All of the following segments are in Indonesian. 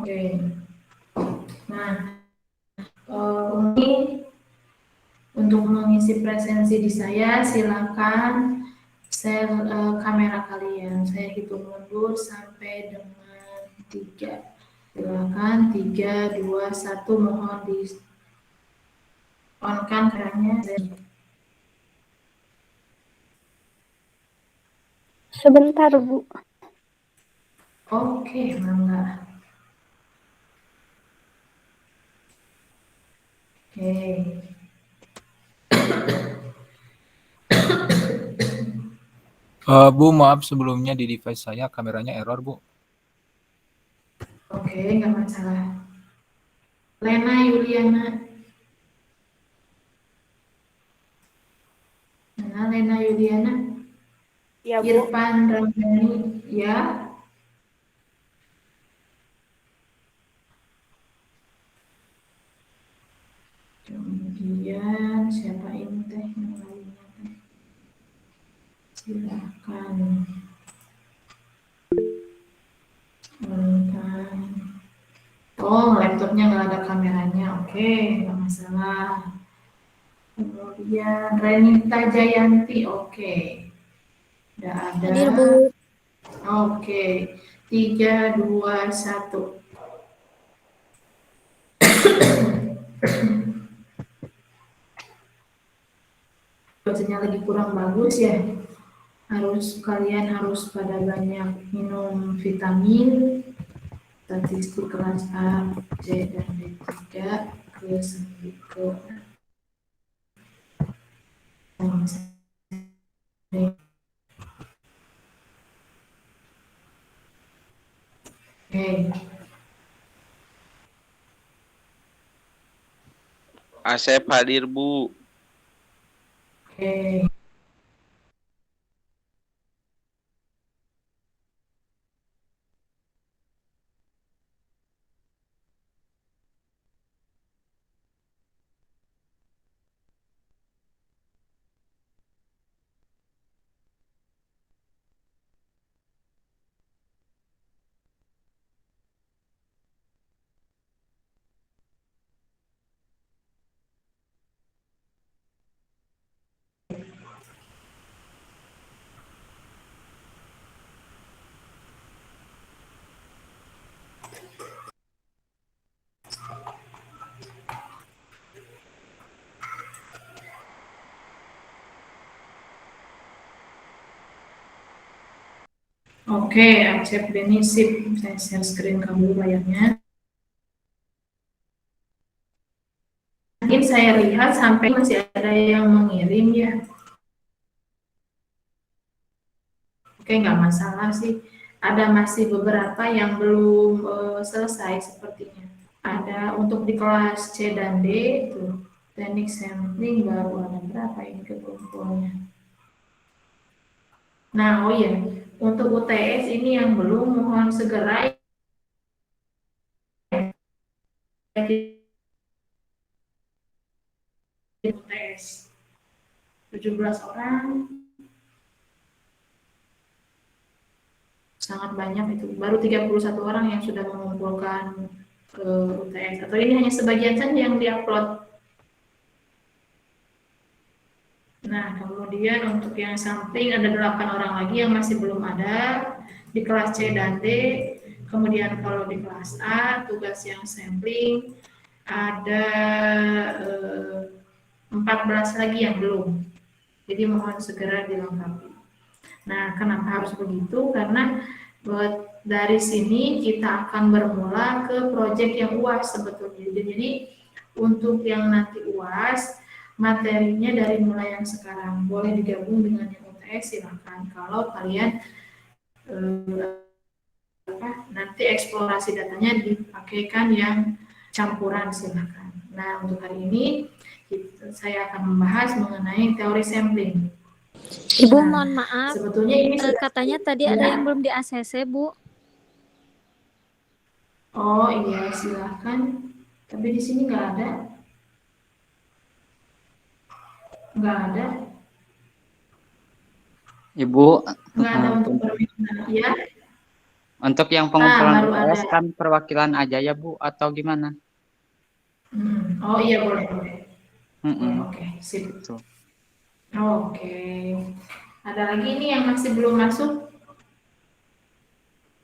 Oke. Nah, ini untuk mengisi presensi di saya, silakan share kamera kalian. Saya hitung mundur sampai dengan 3. Silakan 3, 2, 1, mohon di on-kan kameranya. Sebentar, Bu. Oke, mangga. Oke. Bu, maaf sebelumnya di device saya kameranya error, Bu. Oke, nggak masalah. Lena Yuliana. Nah, Lena Yuliana. Ya, Bu. Irfan Ramdhani, ya. Kemudian siapa ini teh yang lainnya teh? Silakan. Oh, laptopnya nggak ada kameranya. Oke, nggak masalah. Kemudian Renita Jayanti, oke. Udah ada. Hadir, Bu. Oke, 3, 2, 1. Bacanya lagi kurang bagus ya. Kalian harus pada banyak minum vitamin. Statistik kelas A, C, dan D3 ke 9 Oke. Asep hadir, Bu. Oke. Oke, Acep Beni, sip. Saya share screen kamu layarnya. Mungkin saya lihat sampai masih ada yang mengirim ya. Oke, nggak masalah sih. Ada masih beberapa yang belum selesai sepertinya. Ada untuk di kelas C dan D itu teknik sampling baru ada berapa ini kekumpulnya. Nah, oh iya, untuk UTS ini yang belum mohon segera UTS 17 orang, sangat banyak itu. Baru 31 orang yang sudah mengumpulkan ke UTS, atau ini hanya sebagian saja yang diupload. Nah, kemudian untuk yang sampling ada 8 orang lagi yang masih belum ada di kelas C dan D. Kemudian kalau di kelas A, tugas yang sampling ada 14 lagi yang belum. Jadi mohon segera dilengkapi. Nah, kenapa harus begitu? Karena dari sini kita akan bermula ke proyek yang UAS sebetulnya. Jadi untuk yang nanti UAS, materinya dari mulai yang sekarang. Boleh digabung dengan yang UTS, silakan. Kalau kalian nanti eksplorasi datanya dipakaikan yang campuran, silakan. Nah, untuk hari ini saya akan membahas mengenai teori sampling. Ibu, Nah, mohon maaf. sebetulnya ini sudah Katanya tadi ya. ada yang belum di ACC, Bu. Oh iya, silakan. Tapi di sini nggak ada. Nggak ada. Ibu, Nggak ada untuk permintaan. Ya. Untuk yang Nah, pengumpulan baru ada. UTS kan perwakilan aja ya Bu atau gimana? Oh iya, boleh, boleh. Boleh, Mm-mm. oke, sip. Gitu. Oke. Ada lagi nih yang masih belum masuk?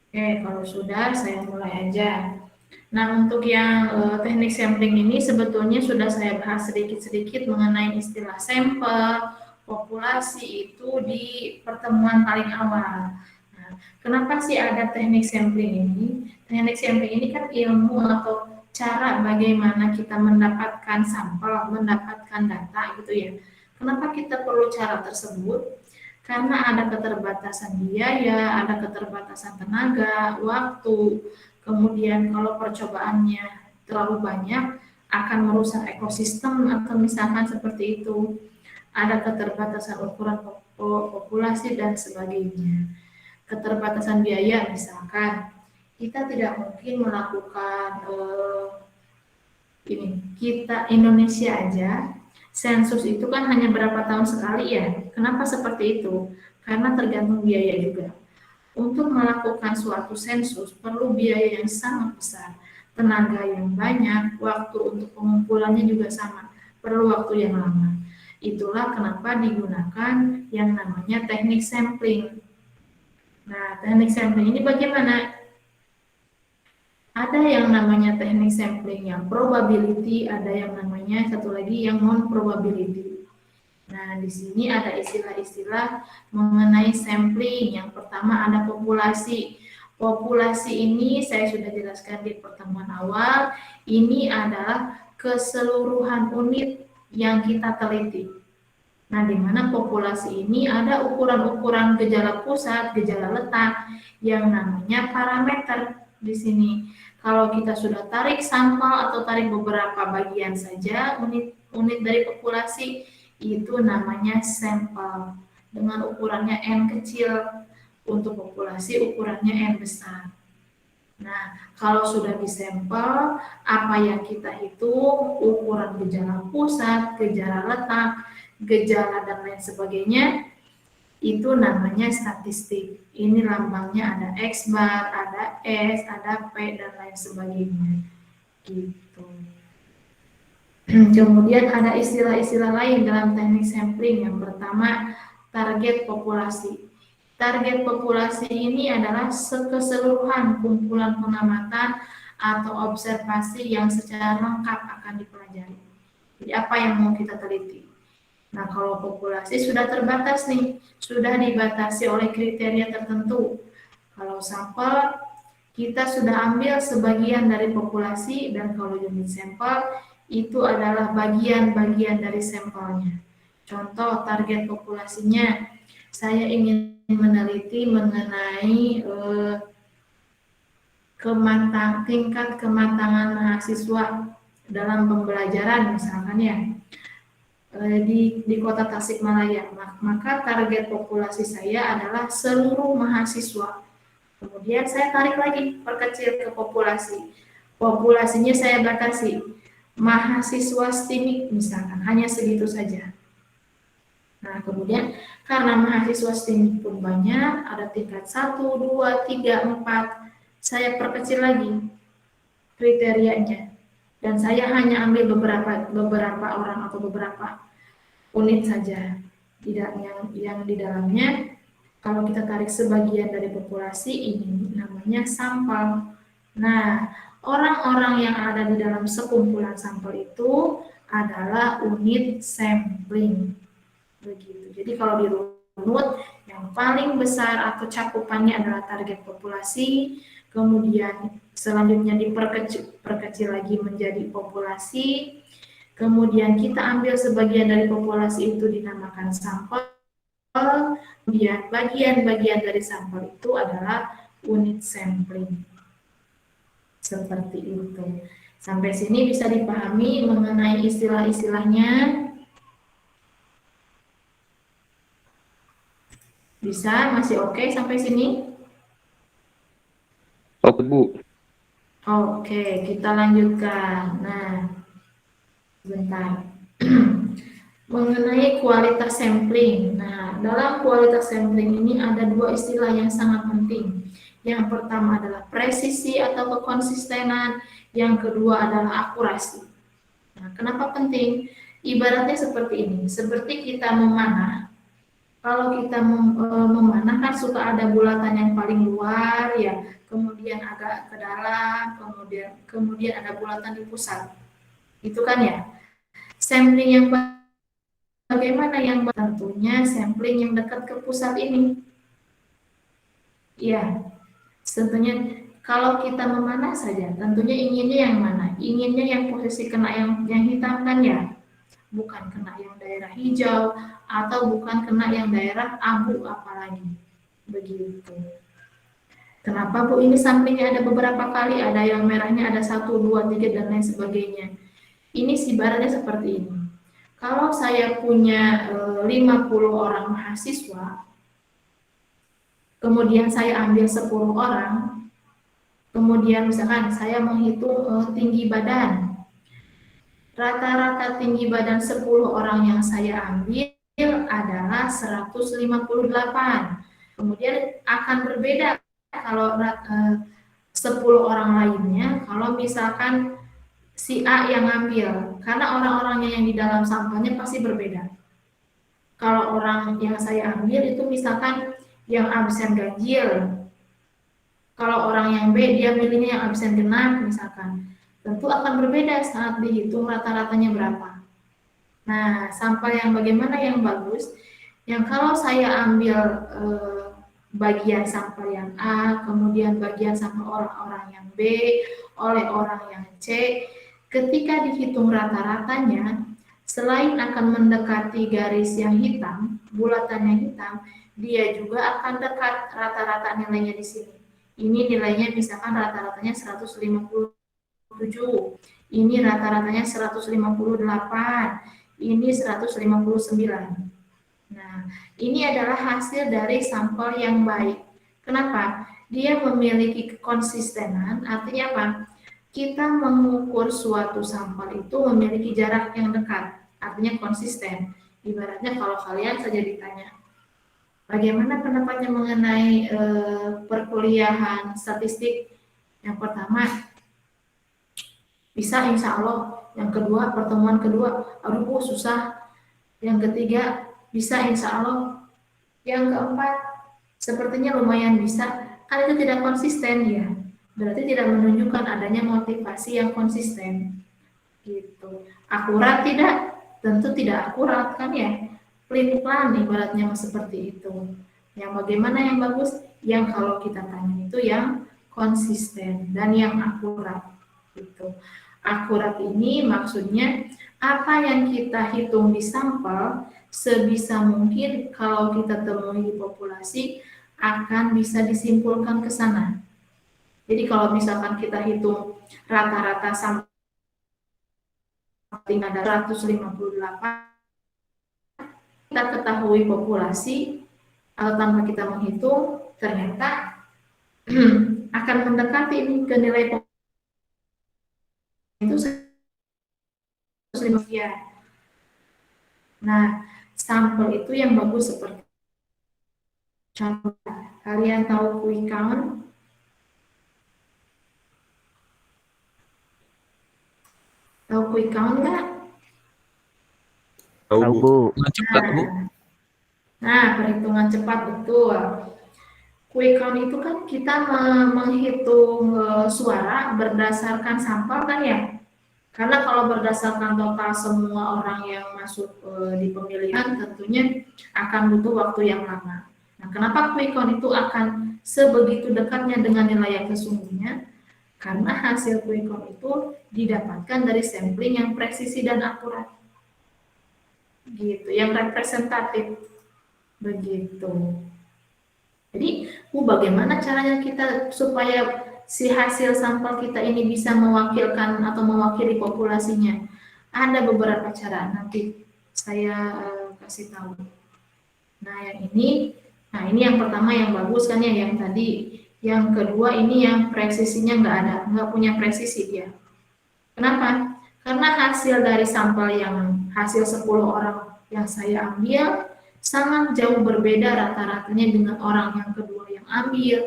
Oke, kalau sudah saya mulai aja. Nah, untuk yang teknik sampling ini sebetulnya sudah saya bahas sedikit-sedikit mengenai istilah sampel, populasi itu di pertemuan paling awal. Nah, kenapa sih ada teknik sampling ini? Teknik sampling ini kan ilmu atau cara bagaimana kita mendapatkan sampel, mendapatkan data gitu ya. Kenapa kita perlu cara tersebut? Karena ada keterbatasan biaya, ada keterbatasan tenaga, waktu, kemudian kalau percobaannya terlalu banyak akan merusak ekosistem atau misalkan seperti itu. Ada keterbatasan ukuran populasi dan sebagainya. Keterbatasan biaya misalkan kita tidak mungkin melakukan ini kita Indonesia aja sensus itu kan hanya berapa tahun sekali ya. Kenapa seperti itu? Karena tergantung biaya juga. Untuk melakukan suatu sensus perlu biaya yang sangat besar, tenaga yang banyak, waktu untuk pengumpulannya juga sama, perlu waktu yang lama. Itulah kenapa digunakan yang namanya teknik sampling. Nah, teknik sampling ini bagaimana? Ada yang namanya teknik sampling yang probability, ada yang namanya satu lagi yang non probability. Nah, di sini ada istilah-istilah mengenai sampling. Yang pertama ada populasi. Populasi ini saya sudah jelaskan di pertemuan awal. Ini adalah keseluruhan unit yang kita teliti. Nah, di mana populasi ini ada ukuran-ukuran gejala pusat, gejala letak, yang namanya parameter di sini. Kalau kita sudah tarik sampel atau tarik beberapa bagian saja unit dari populasi, itu namanya sampel dengan ukurannya N kecil, untuk populasi ukurannya N besar. Nah, kalau sudah disampel, apa yang kita hitung, ukuran gejala pusat, gejala letak, gejala dan lain sebagainya, itu namanya statistik. Ini lambangnya ada X bar, ada S, ada P, dan lain sebagainya. Gitu. Kemudian ada istilah-istilah lain dalam teknik sampling. Yang pertama, target populasi. Target populasi ini adalah keseluruhan kumpulan pengamatan atau observasi yang secara lengkap akan dipelajari. Jadi apa yang mau kita teliti? Nah, kalau populasi sudah terbatas nih, sudah dibatasi oleh kriteria tertentu. Kalau sampel, kita sudah ambil sebagian dari populasi, dan kalau unit sampel, itu adalah bagian-bagian dari sampelnya. Contoh target populasinya, saya ingin meneliti mengenai tingkat kematangan mahasiswa dalam pembelajaran misalkan ya. Di kota Tasikmalaya, maka target populasi saya adalah seluruh mahasiswa. Kemudian saya tarik lagi, perkecil ke populasi. Populasinya saya batasi, mahasiswa STIMIK misalkan, hanya segitu saja. Nah, kemudian karena mahasiswa STIMIK pun banyak, ada tingkat 1, 2, 3, 4, saya perkecil lagi kriterianya. Dan saya hanya ambil beberapa orang atau beberapa unit saja. Tidak yang di dalamnya, kalau kita tarik sebagian dari populasi, ini namanya sampel. Nah, orang-orang yang ada di dalam sekumpulan sampel itu adalah unit sampling. Begitu. Jadi kalau dirunut, yang paling besar atau cakupannya adalah target populasi, kemudian selanjutnya diperkecil lagi menjadi populasi, kemudian kita ambil sebagian dari populasi itu dinamakan sampel, kemudian bagian-bagian dari sampel itu adalah unit sampling. Seperti itu. Sampai sini bisa dipahami mengenai istilah-istilahnya? Bisa? Masih oke sampai sini? Oke, Bu. Oke, kita lanjutkan. Nah, sebentar. mengenai kualitas sampling. Nah, dalam kualitas sampling ini ada dua istilah yang sangat penting. Yang pertama adalah presisi atau kekonsistenan, yang kedua adalah akurasi. Nah, kenapa penting? Ibaratnya seperti ini, seperti kita memanah. Kalau kita memanah kan suka ada bulatan yang paling luar ya, kemudian agak ke dalam, kemudian ada bulatan di pusat. Itu kan ya. Sampling yang bagaimana yang tentunya sampling yang dekat ke pusat ini. Ya, tentunya kalau kita memanah saja, tentunya inginnya yang mana? Inginnya yang posisi kena yang hitam kan ya? Bukan kena yang daerah hijau atau bukan kena yang daerah abu apalagi. Begitu. Kenapa Bu ini samplingnya ada beberapa kali, ada yang merahnya ada 1, 2, 3 dan lain sebagainya. Ini ibaratnya seperti ini. Kalau saya punya 50 orang mahasiswa, kemudian saya ambil 10 orang, kemudian misalkan saya menghitung tinggi badan. Rata-rata tinggi badan 10 orang yang saya ambil adalah 158. Kemudian akan berbeda kalau 10 orang lainnya, kalau misalkan si A yang ngambil, karena orang-orangnya yang di dalam sampelnya pasti berbeda. Kalau orang yang saya ambil itu misalkan yang absen ganjil, kalau orang yang B dia milihnya yang absen genap misalkan, tentu akan berbeda saat dihitung rata-ratanya berapa. Nah, sampel yang bagaimana yang bagus? Yang kalau saya ambil bagian sampel yang A, kemudian bagian sampel orang-orang yang B, oleh orang yang C, ketika dihitung rata-ratanya, selain akan mendekati garis yang hitam, bulatan yang hitam, dia juga akan dekat rata-rata nilainya di sini. Ini nilainya misalkan rata-ratanya 157, ini rata-ratanya 158, ini 159. Nah, ini adalah hasil dari sampel yang baik. Kenapa? Dia memiliki kekonsistenan, artinya apa? Kita mengukur suatu sampel itu memiliki jarak yang dekat, artinya konsisten. Ibaratnya kalau kalian saja ditanya, bagaimana pendapatnya mengenai perkuliahan statistik? Yang pertama, bisa insya Allah. Yang kedua, pertemuan kedua, aduh susah. Yang ketiga, bisa insya Allah. Yang keempat, sepertinya lumayan bisa. Kan itu tidak konsisten ya. Berarti tidak menunjukkan adanya motivasi yang konsisten. Gitu. Akurat tidak? Tentu tidak akurat kan ya. Pelin-pelan ibaratnya seperti itu. Yang bagaimana yang bagus? Yang kalau kita tanya itu yang konsisten dan yang akurat. Gitu. Akurat ini maksudnya apa yang kita hitung di sampel sebisa mungkin kalau kita temui di populasi akan bisa disimpulkan ke sana. Jadi kalau misalkan kita hitung rata-rata sampling ada 158, kita ketahui populasi atau tanpa kita menghitung ternyata akan mendekati ini ke nilai itu 150 ya. Nah, sampel itu yang bagus seperti contoh, kalian tahu quick count? Tahu quick count nggak? Tahu Bu. Cepat Bu. Nah, perhitungan cepat betul. Quick count itu kan kita menghitung suara berdasarkan sampel kan ya? Karena kalau berdasarkan total semua orang yang masuk di pemilihan tentunya akan butuh waktu yang lama. Nah, kenapa quick count itu akan sebegitu dekatnya dengan nilai yang sesungguhnya? Karena hasil quick count itu didapatkan dari sampling yang presisi dan akurat. Gitu, yang representatif. Begitu. Jadi, bagaimana caranya kita supaya si hasil sampel kita ini bisa mewakilkan atau mewakili populasinya? Ada beberapa cara, nanti saya kasih tahu. Nah, ini yang pertama yang bagus kan ya, yang tadi. Yang kedua ini yang presisinya nggak punya presisi dia. Kenapa? Karena hasil dari sampel yang hasil 10 orang yang saya ambil sangat jauh berbeda rata-ratanya dengan orang yang kedua yang ambil,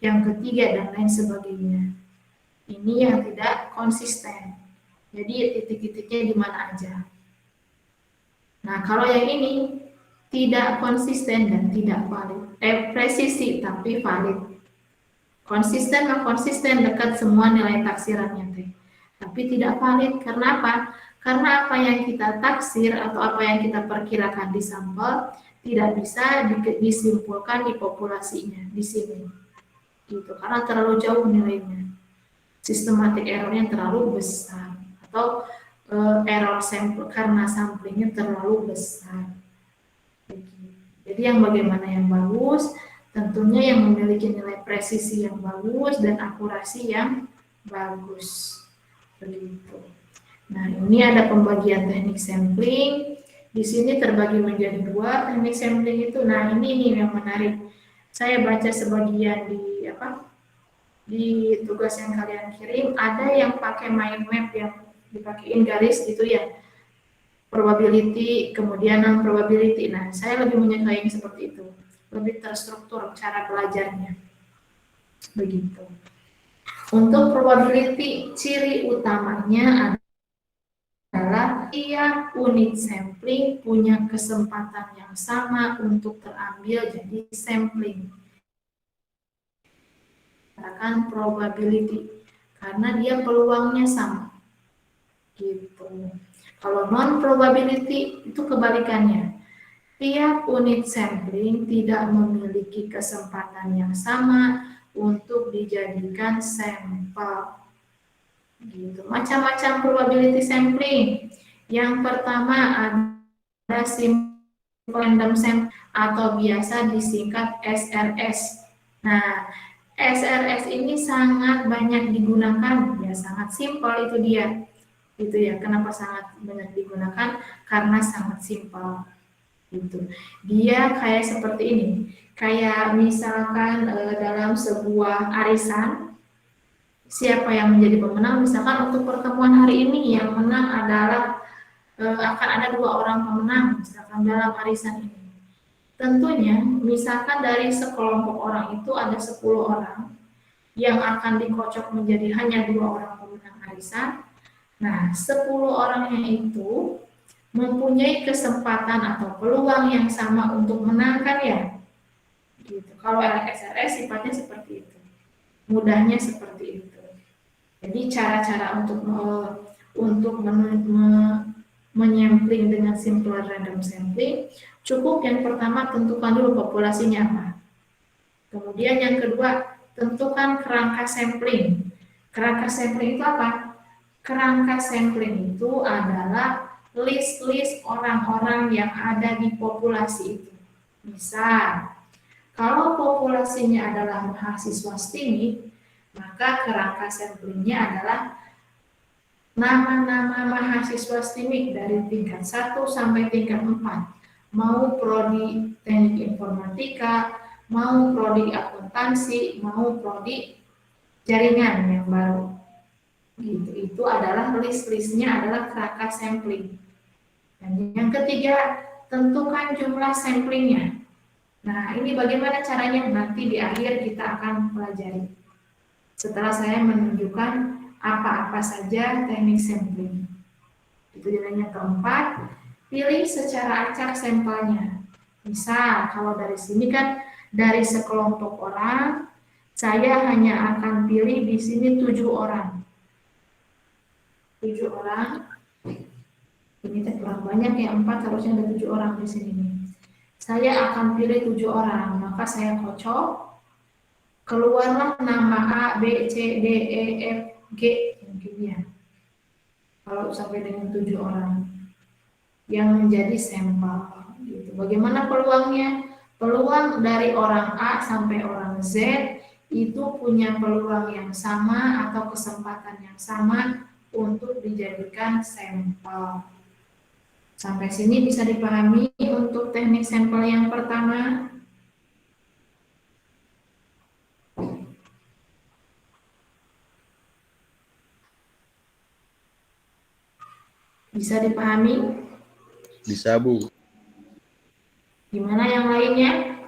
yang ketiga, dan lain sebagainya. Ini yang tidak konsisten. Jadi titik-titiknya di mana aja. Nah, kalau yang ini tidak konsisten dan tidak valid. Presisi tapi valid. Konsisten mah konsisten dekat semua nilai taksirannya teh. Tapi tidak valid karena apa? Karena apa yang kita taksir atau apa yang kita perkirakan di sampel tidak bisa disimpulkan di populasinya di sini. Gitu. Karena terlalu jauh nilainya. Sistematik errornya terlalu besar atau error sampel karena samplingnya terlalu besar. Jadi yang bagaimana yang bagus, tentunya yang memiliki nilai presisi yang bagus dan akurasi yang bagus. Begitu. Nah, ini ada pembagian teknik sampling. Di sini terbagi menjadi dua teknik sampling itu. Nah, ini nih yang menarik. Saya baca sebagian di tugas yang kalian kirim, ada yang pakai mind map yang dipakein garis gitu ya. Probability, kemudian non probability. Nah, saya lebih menyukai yang seperti itu. Lebih terstruktur cara belajarnya. Begitu. Untuk probability, ciri utamanya adalah tiap unit sampling punya kesempatan yang sama untuk terambil jadi sampling. Katakan probability karena dia peluangnya sama. Gitu. Kalau non probability itu kebalikannya. Tiap unit sampling tidak memiliki kesempatan yang sama untuk dijadikan sampel. Gitu. Macam-macam probability sampling. Yang pertama ada simple random sampling atau biasa disingkat SRS. Nah, SRS ini sangat banyak digunakan, ya sangat simpel itu dia. Itu ya, kenapa sangat banyak digunakan? Karena sangat simpel. Gitu. Dia kayak seperti ini. Kayak misalkan dalam sebuah arisan, siapa yang menjadi pemenang? Misalkan untuk pertemuan hari ini yang menang adalah akan ada 2 orang pemenang misalkan dalam arisan ini. Tentunya, misalkan dari sekelompok orang itu ada 10 orang yang akan dikocok menjadi hanya 2 orang pemenang arisan. Nah, 10 orangnya itu mempunyai kesempatan atau peluang yang sama untuk menangkan ya. Gitu. Kalau SRS sifatnya seperti itu. Mudahnya seperti itu. Jadi cara-cara untuk menyampling dengan simple random sampling, cukup yang pertama tentukan dulu populasinya apa. Kemudian yang kedua, tentukan kerangka sampling. Kerangka sampling itu apa? Kerangka sampling itu adalah list-list orang-orang yang ada di populasi itu. Misal, kalau populasinya adalah mahasiswa STIMIK, maka kerangka samplingnya adalah nama-nama mahasiswa STIMIK dari tingkat 1 sampai tingkat 4. Mau prodi teknik informatika, mau prodi akuntansi, mau prodi jaringan yang baru. Gitu. Itu adalah list-listnya adalah kerangka sampling. Dan yang ketiga, tentukan jumlah samplingnya. Nah, ini bagaimana caranya? Nanti di akhir kita akan pelajari. Setelah saya menunjukkan apa-apa saja teknik sampling. Itu yang keempat, pilih secara acak sampelnya. Misal, kalau dari sini kan dari sekelompok orang, saya hanya akan pilih di sini 7 orang. 7 orang. Ini kurang banyak ya, 4 harusnya ada 7 orang di sini nih. Saya akan pilih 7 orang, maka saya kocok, keluarlah nama A, B, C, D, E, F, G, mungkinnya. Kalau sampai dengan 7 orang yang menjadi sampel. Gitu. Bagaimana peluangnya? Peluang dari orang A sampai orang Z itu punya peluang yang sama atau kesempatan yang sama untuk dijadikan sampel. Sampai sini bisa dipahami untuk teknik sampel yang pertama. Bisa dipahami? Bisa, Bu. Gimana yang lainnya?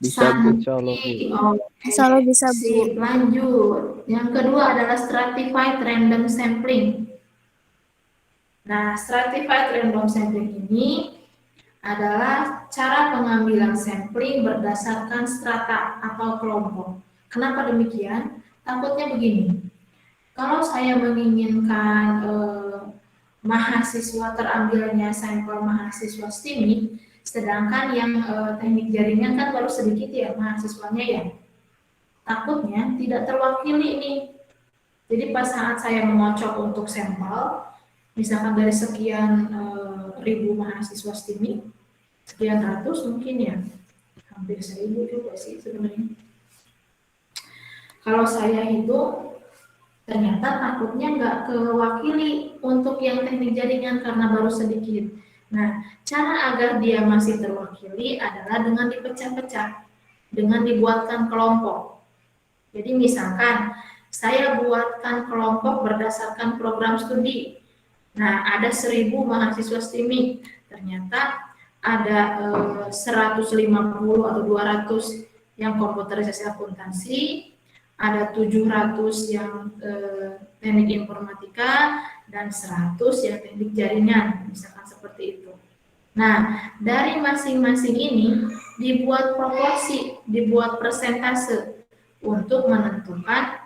Bisa Bu. Insya Allah, Bu. Oke, Insya Allah bisa, Bu. sip, lanjut. Yang kedua adalah stratified random sampling. Nah, stratified random sampling ini adalah cara pengambilan sampling berdasarkan strata atau kelompok. Kenapa demikian? Takutnya begini, kalau saya menginginkan mahasiswa terambilnya sampel mahasiswa STIMI, sedangkan yang teknik jaringan kan baru sedikit ya mahasiswanya ya. Takutnya tidak terwakili nih. Jadi pas saat saya mengocok untuk sampel, misalkan dari sekian ribu mahasiswa STIMI, sekian ratus mungkin ya, hampir 1000 juga sih sebenarnya. Kalau saya hitung, ternyata takutnya nggak kewakili untuk yang teknik jaringan karena baru sedikit. Nah, cara agar dia masih terwakili adalah dengan dipecah-pecah, dengan dibuatkan kelompok. Jadi misalkan saya buatkan kelompok berdasarkan program studi. Nah, ada 1000 mahasiswa STIMI, ternyata ada 150 atau 200 yang komputerisasi akuntansi, ada 700 yang teknik informatika, dan 100 yang teknik jaringan, misalkan seperti itu. Nah, dari masing-masing ini dibuat proporsi, dibuat persentase untuk menentukan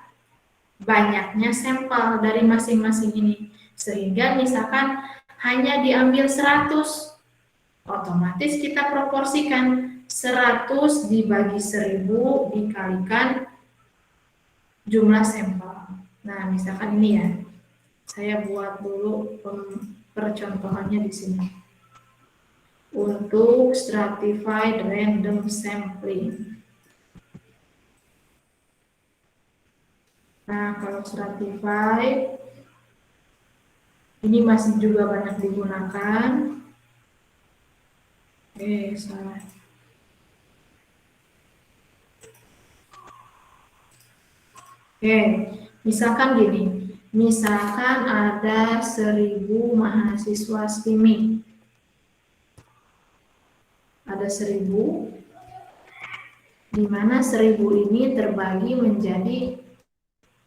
banyaknya sampel dari masing-masing ini. Sehingga misalkan hanya diambil 100, otomatis kita proporsikan 100 dibagi 1000 dikalikan jumlah sampel. Nah, misalkan ini ya, saya buat dulu percontohannya di sini. Untuk stratified random sampling. Nah, kalau stratified, ini masih juga banyak digunakan. Salah. Misalkan gini, misalkan ada 1000 mahasiswa STIMI. Ada 1000, di mana 1000 ini terbagi menjadi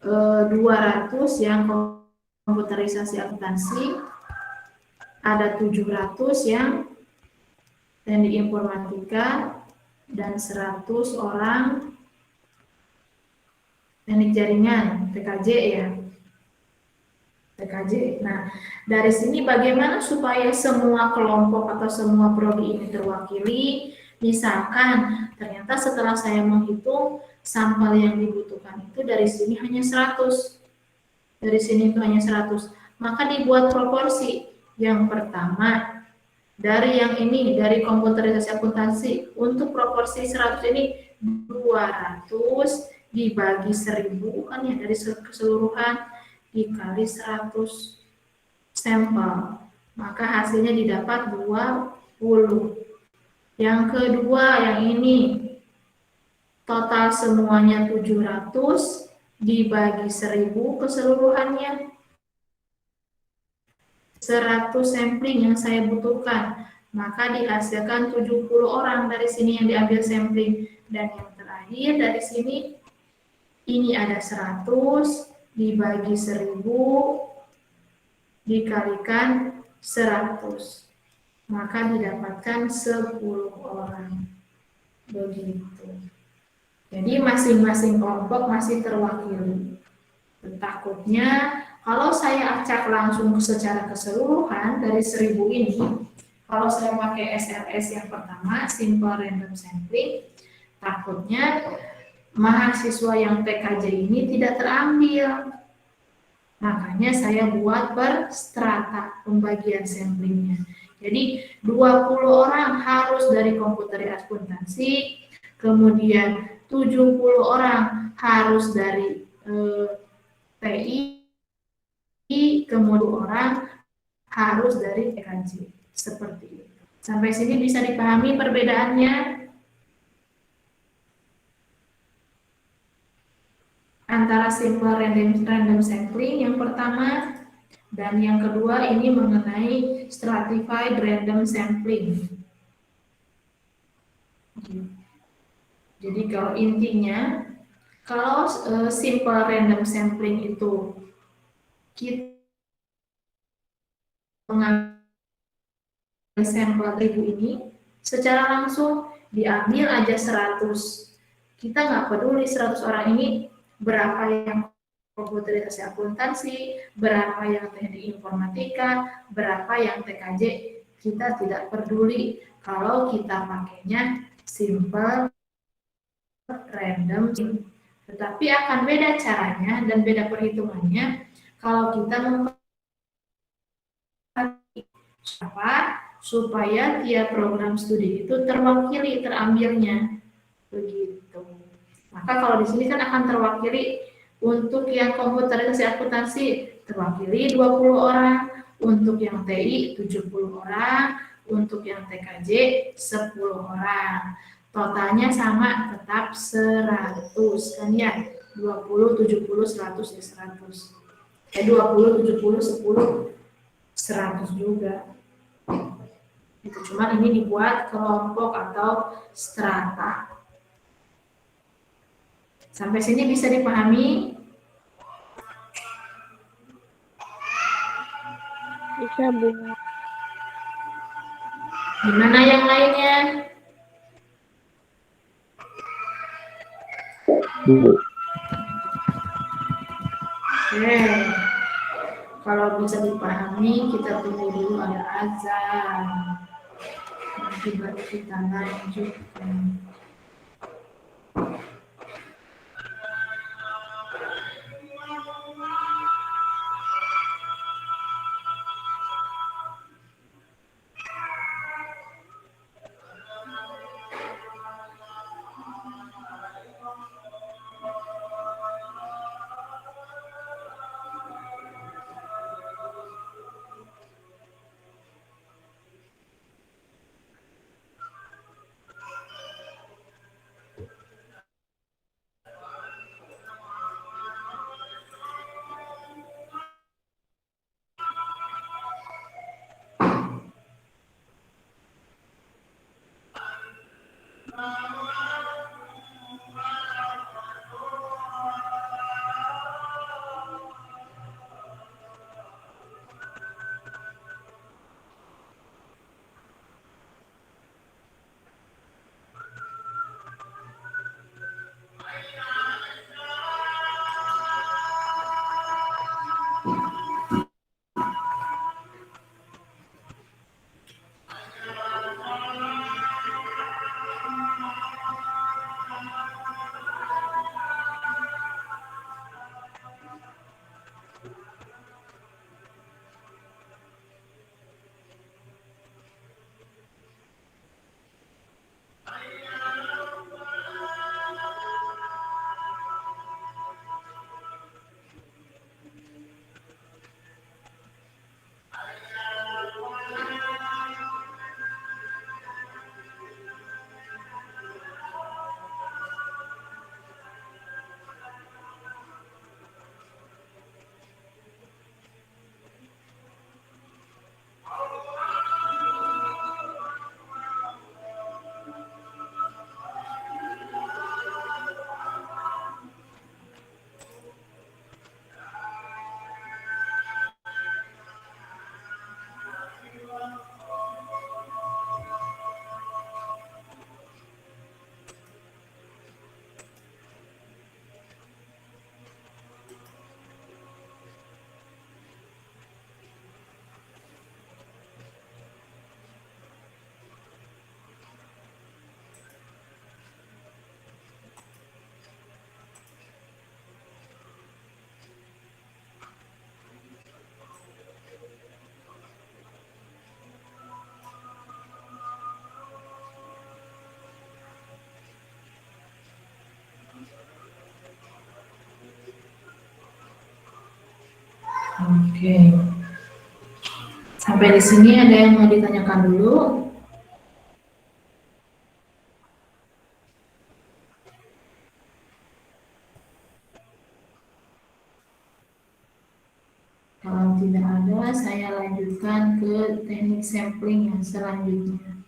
200 yang komputerisasi akuntansi, ada 700 yang teknik informatika, dan 100 orang teknik jaringan, TKJ ya. TKJ. Nah, dari sini bagaimana supaya semua kelompok atau semua prodi ini terwakili? Misalkan ternyata setelah saya menghitung sampel yang dibutuhkan itu dari sini hanya 100. Dari sini itu hanya 100. Maka dibuat proporsi. Yang pertama, dari yang ini, dari komputerisasi akuntansi, untuk proporsi 100 ini 200 dibagi 1000 kan ya, dari keseluruhan dikali 100 sampel, maka hasilnya didapat 20. Yang kedua yang ini, total semuanya 700 dibagi 1000 keseluruhannya, 100 sampling yang saya butuhkan, maka dihasilkan 70 orang dari sini yang diambil sampling. Dan yang terakhir dari sini, ini ada 100 dibagi 1000 dikalikan 100, maka didapatkan 10 orang. Begitu. Jadi masing-masing kelompok masih terwakili. Takutnya kalau saya acak langsung secara keseluruhan dari 1000 ini, kalau saya pakai SRS yang pertama, simple random sampling, takutnya mahasiswa yang TKJ ini tidak terambil. Makanya saya buat per strata pembagian samplingnya. Jadi 20 orang harus dari komputer akuntansi, kemudian 70 orang harus dari TI, kemudian orang harus dari TKJ. Seperti itu. Sampai sini bisa dipahami perbedaannya antara simple random sampling yang pertama dan yang kedua ini mengenai stratified random sampling. Jadi kalau intinya, kalau simple random sampling itu kita mengambil sampel 1000 ini, secara langsung diambil aja 100. Kita nggak peduli 100 orang ini berapa yang komputerisasi akuntansi, berapa yang teknik informatika, berapa yang TKJ, kita tidak peduli kalau kita pakainya simple random, tetapi akan beda caranya dan beda perhitungannya kalau kita apa supaya tiap program studi itu terwakili terambilnya begitu. Maka kalau di sini kan akan terwakili untuk yang komputerisasi akuntansi terwakili 20 orang, untuk yang TI 70 orang, untuk yang TKJ 10 orang. Totalnya sama, tetap 100 kan ya. 20, 70, 100 ya 100. 20, 70, 10, 100 juga. Itu cuma ini dibuat kelompok atau strata. Sampai sini bisa dipahami? Bisa, Bu. Gimana yang lainnya? Bu. Oke. Kalau bisa dipahami, kita tunggu dulu ada azan. Nanti baru kita lanjutkan. Oke. Sampai di sini ada yang mau ditanyakan dulu? Kalau tidak ada, saya lanjutkan ke teknik sampling yang selanjutnya.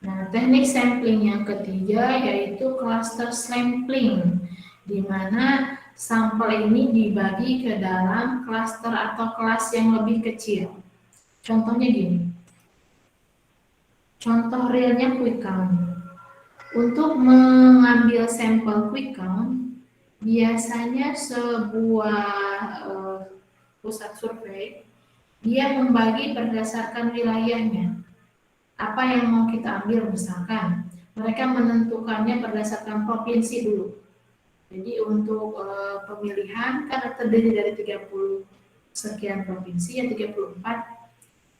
Nah, Nah, teknik sampling yang ketiga yaitu cluster sampling, di mana sampel ini dibagi ke dalam cluster atau kelas yang lebih kecil. Contohnya gini, contoh realnya quick count. Untuk mengambil sampel quick count, biasanya sebuah pusat survei, dia membagi berdasarkan wilayahnya. Apa yang mau kita ambil misalkan, mereka menentukannya berdasarkan provinsi dulu. Jadi untuk pemilihan kan terdiri dari 30 sekian provinsi, ya 34.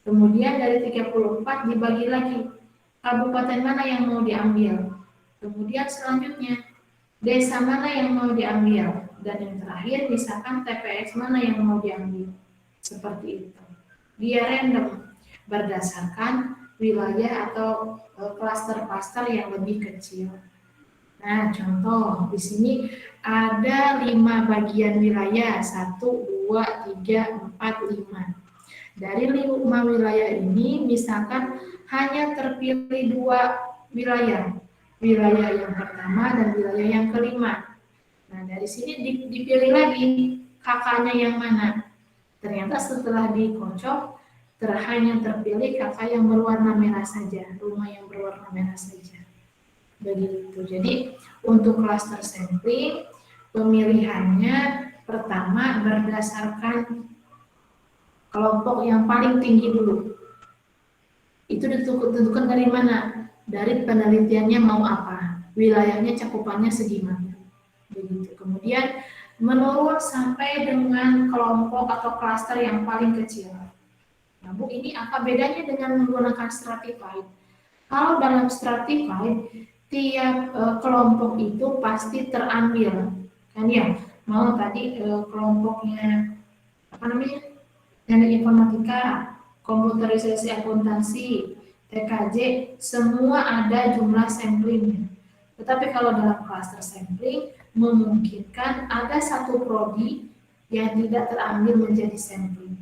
Kemudian dari 34 dibagi lagi kabupaten mana yang mau diambil. Kemudian selanjutnya desa mana yang mau diambil, dan yang terakhir misalkan TPS mana yang mau diambil. Seperti itu. Dia random berdasarkan wilayah atau klaster-klaster yang lebih kecil. Nah, contoh di sini ada 5 bagian wilayah, 1, 2, 3, 4, 5. Dari 5 wilayah ini misalkan hanya terpilih 2 wilayah. Wilayah yang pertama dan wilayah yang kelima. Nah, dari sini dipilih lagi kakaknya yang mana. Ternyata setelah dikocok, hanya terpilih kakak yang berwarna merah saja, rumah yang berwarna merah saja. Begitu. Jadi untuk cluster sampling, pemilihannya pertama berdasarkan kelompok yang paling tinggi dulu. Itu ditentukan dari mana? Dari penelitiannya mau apa, wilayahnya cakupannya segimana. Begitu. Kemudian menurun sampai dengan kelompok atau klaster yang paling kecil. Nah, Bu, ini apa bedanya dengan menggunakan stratified? Kalau dalam stratified, tiap kelompok itu pasti terambil, kan ya? Mau tadi kelompoknya apa namanya? Teknik informatika, komputerisasi akuntansi, TKJ, semua ada jumlah samplingnya. Tetapi kalau dalam cluster sampling, memungkinkan ada satu prodi yang tidak terambil menjadi sampling.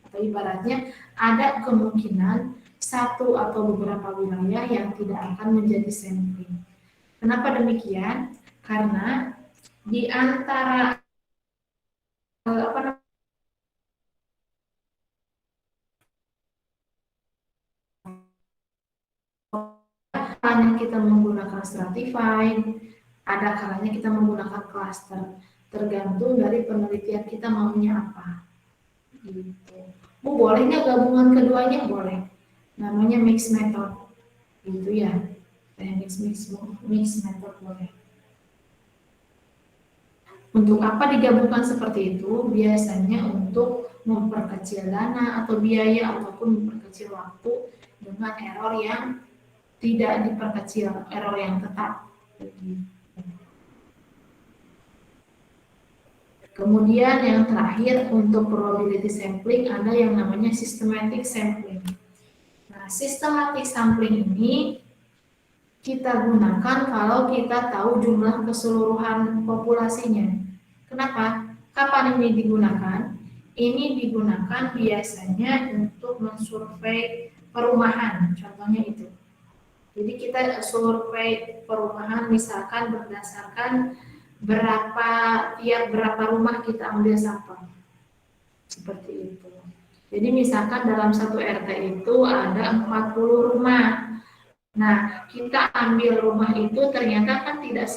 Atau ibaratnya, ada kemungkinan satu atau beberapa wilayah yang tidak akan menjadi sampling. Kenapa demikian? Karena di antara kalanya kita menggunakan stratified, ada kalanya kita menggunakan cluster, tergantung dari penelitian kita maunya apa. Gitu. Bu, boleh nggak gabungan keduanya? Boleh. Namanya mix method, gitu ya. Teknik mix method boleh. Untuk apa digabungkan seperti itu? Biasanya untuk memperkecil dana atau biaya ataupun memperkecil waktu dengan error yang tidak diperkecil, error yang tetap. Kemudian yang terakhir untuk probability sampling ada yang namanya systematic sampling. Nah, systematic sampling ini kita gunakan kalau kita tahu jumlah keseluruhan populasinya. Kenapa? Kapan ini digunakan? Ini digunakan biasanya untuk mensurvei perumahan, contohnya itu. Jadi kita survei perumahan misalkan berdasarkan tiap berapa rumah kita ambil sampel. Seperti itu. Jadi misalkan dalam satu RT itu ada 40 rumah. Nah, kita ambil rumah itu ternyata kan tidak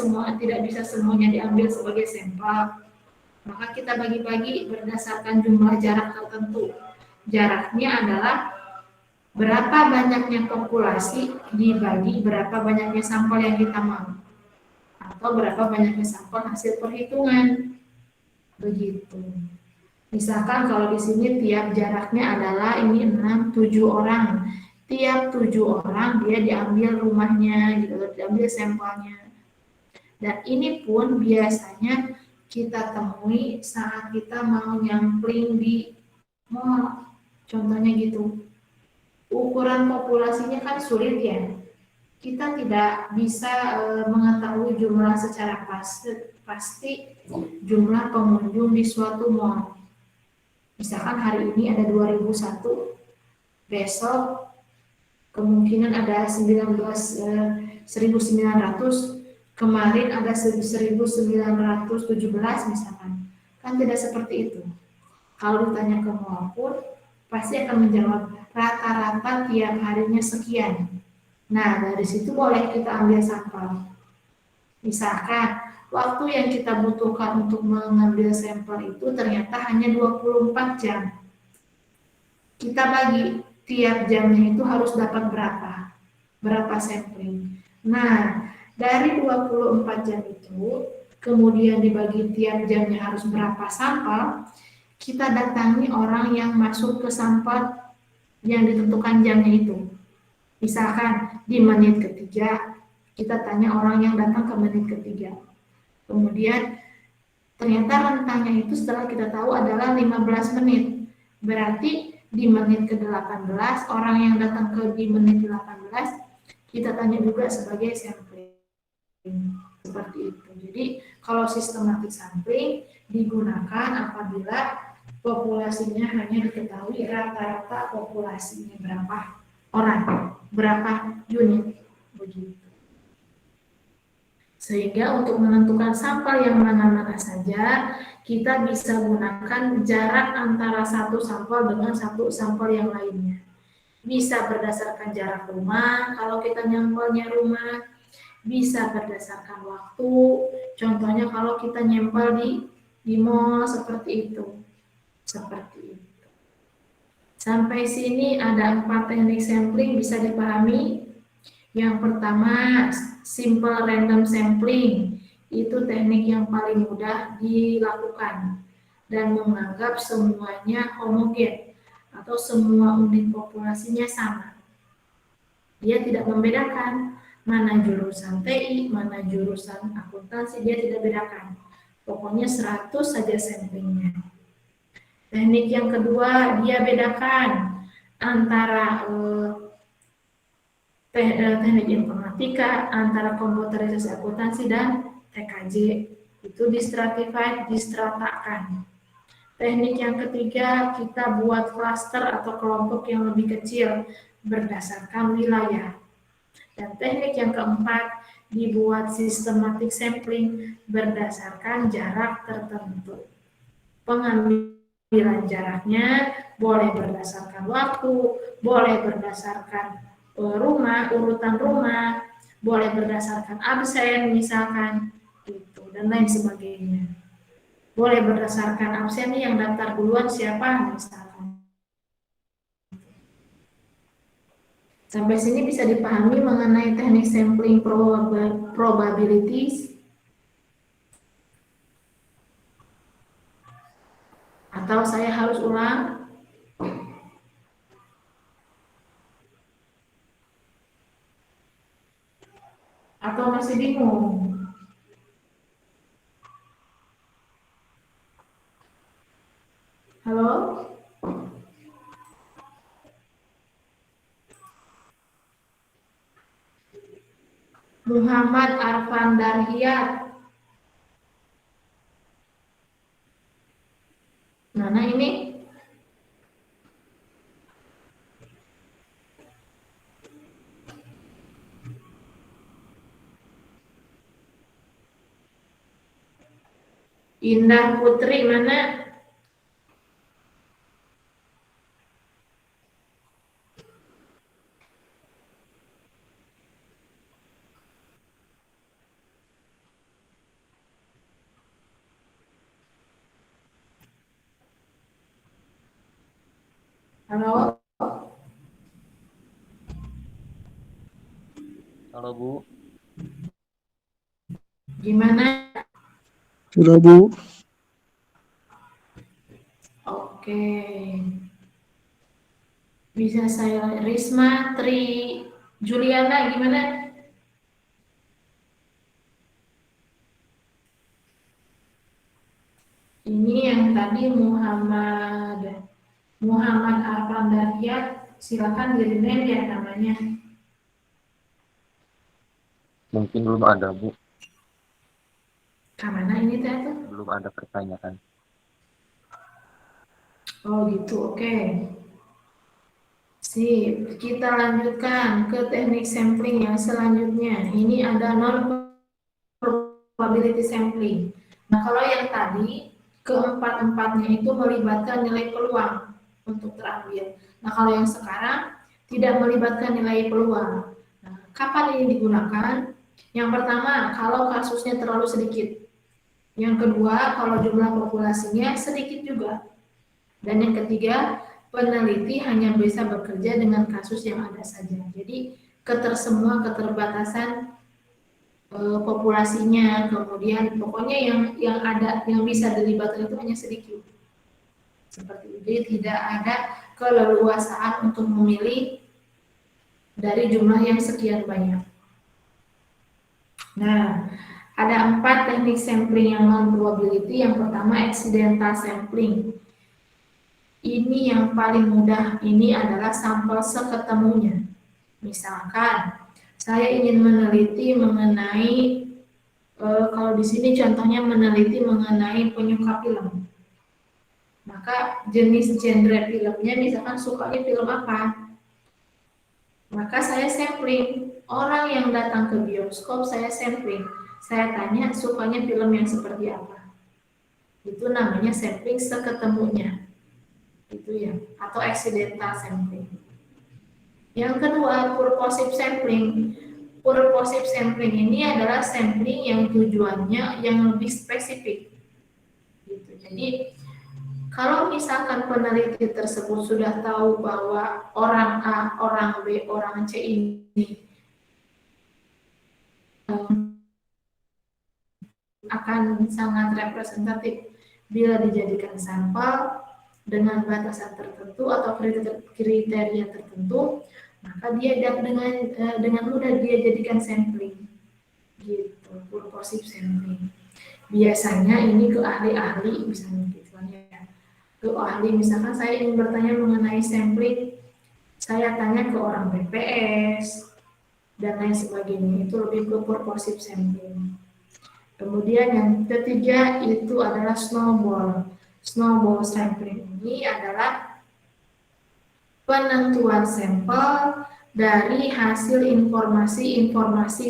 bisa semuanya diambil sebagai sampel. Maka kita bagi-bagi berdasarkan jumlah jarak tertentu. Jaraknya adalah berapa banyaknya populasi dibagi berapa banyaknya sampel yang kita mau, atau berapa banyaknya sampel hasil perhitungan. Begitu. Misalkan kalau di sini tiap jaraknya adalah ini 6, 7 orang. Tiap 7 orang dia diambil rumahnya, gitu, diambil sampelnya. Dan ini pun biasanya kita temui saat kita mau nyampling di mall. Contohnya gitu. Ukuran populasinya kan sulit ya. Kita tidak bisa mengetahui jumlah secara pasti jumlah pengunjung di suatu mall. Misalkan hari ini ada 2001, besok kemungkinan ada 1900, kemarin ada 1917 misalkan. Kan tidak seperti itu. Kalau ditanya ke maupun, pasti akan menjawab rata-rata tiap harinya sekian. Nah, dari situ boleh kita ambil sampel. Misalkan, waktu yang kita butuhkan untuk mengambil sampel itu ternyata hanya 24 jam. Kita bagi tiap jamnya itu harus dapat berapa sampling. Nah, dari 24 jam itu, kemudian dibagi tiap jamnya harus berapa sampel, kita datangi orang yang masuk ke sampel yang ditentukan jamnya itu. Misalkan di menit ketiga, kita tanya orang yang datang ke menit ketiga. Kemudian ternyata rentangnya itu setelah kita tahu adalah 15 menit. Berarti di menit ke-18, orang yang datang di menit ke-18, kita tanya juga sebagai sampling. Seperti itu. Jadi kalau sistematik sampling digunakan apabila populasinya hanya diketahui rata-rata populasinya berapa orang, berapa unit, begitu. Sehingga untuk menentukan sampel yang mana-mana saja, kita bisa gunakan jarak antara satu sampel dengan satu sampel yang lainnya. Bisa berdasarkan jarak rumah, kalau kita nyampelnya rumah, bisa berdasarkan waktu, contohnya kalau kita nyempel di mall seperti itu. Seperti itu. Sampai sini ada 4 teknik sampling bisa dipahami. Yang pertama, simple random sampling. Itu teknik yang paling mudah dilakukan dan menganggap semuanya homogen atau semua unit populasinya sama. Dia tidak membedakan mana jurusan TI, mana jurusan akuntansi, dia tidak bedakan. Pokoknya 100 saja samplingnya. Teknik yang kedua, dia bedakan antara teknik informatika, antara komputerisasi akuntansi dan TKJ. Itu distratified, distratakan. Teknik yang ketiga, kita buat klaster atau kelompok yang lebih kecil berdasarkan wilayah. Dan teknik yang keempat, dibuat systematic sampling berdasarkan jarak tertentu. Pengambilan jaraknya boleh berdasarkan waktu, boleh berdasarkan rumah, urutan rumah, boleh berdasarkan absen misalkan, gitu, dan lain sebagainya. Boleh berdasarkan absen nih yang daftar duluan siapa misalkan. Sampai sini bisa dipahami mengenai teknik sampling probabilities? Atau saya harus ulang? Atau masih bingung? Halo? Muhammad Arfan Darhiyat. Mana ini? Indah Putri mana? Halo? Halo Bu. Gimana? Sudah, Bu. Oke. Bisa saya Risma, Tri, Juliana gimana? Ini yang tadi Muhammad Arfan Darhiyat, silakan di rename ya namanya. Mungkin belum ada, Bu. Kemana ini teh tuh? Belum ada pertanyaan. Oh gitu, oke. Sip, kita lanjutkan ke teknik sampling yang selanjutnya. Ini ada non-probability sampling. Nah, kalau yang tadi, keempat-empatnya itu melibatkan nilai peluang untuk terambil. Nah, kalau yang sekarang, tidak melibatkan nilai peluang. Nah, kapan ini digunakan? Yang pertama, kalau kasusnya terlalu sedikit. Yang kedua, kalau jumlah populasinya sedikit juga. Dan yang ketiga, peneliti hanya bisa bekerja dengan kasus yang ada saja. Jadi semua keterbatasan populasinya, kemudian pokoknya yang ada yang bisa dilibatkan itu hanya sedikit. Seperti itu, jadi tidak ada keleluasaan untuk memilih dari jumlah yang sekian banyak. Nah, ada 4 teknik sampling yang non-probability. Yang pertama, accidental sampling. Ini yang paling mudah, ini adalah sampel seketemunya. Misalkan, saya ingin meneliti mengenai, kalau di sini contohnya meneliti mengenai penyuka film. Maka jenis genre filmnya, misalkan sukanya film apa? Maka saya sampling. Orang yang datang ke bioskop, saya sampling. Saya tanya sukanya film yang seperti apa. Itu namanya sampling seketemunya. Itu ya, atau accidental sampling. Yang kedua, purposive sampling. Purposive sampling ini adalah sampling yang tujuannya yang lebih spesifik. Gitu. Jadi, kalau misalkan peneliti tersebut sudah tahu bahwa orang A, orang B, orang C ini akan sangat representatif bila dijadikan sampel dengan batasan tertentu atau kriteria tertentu, maka dia dengan mudah dia jadikan sampling, gitu, purposive sampling. Biasanya ini ke ahli-ahli, misalnya gitu ya. Ke ahli, misalkan saya ingin bertanya mengenai sampling, saya tanya ke orang BPS dan lain sebagainya, itu lebih ke purposive sampling. Kemudian yang ketiga itu adalah snowball. Snowball sampling ini adalah penentuan sampel dari hasil informasi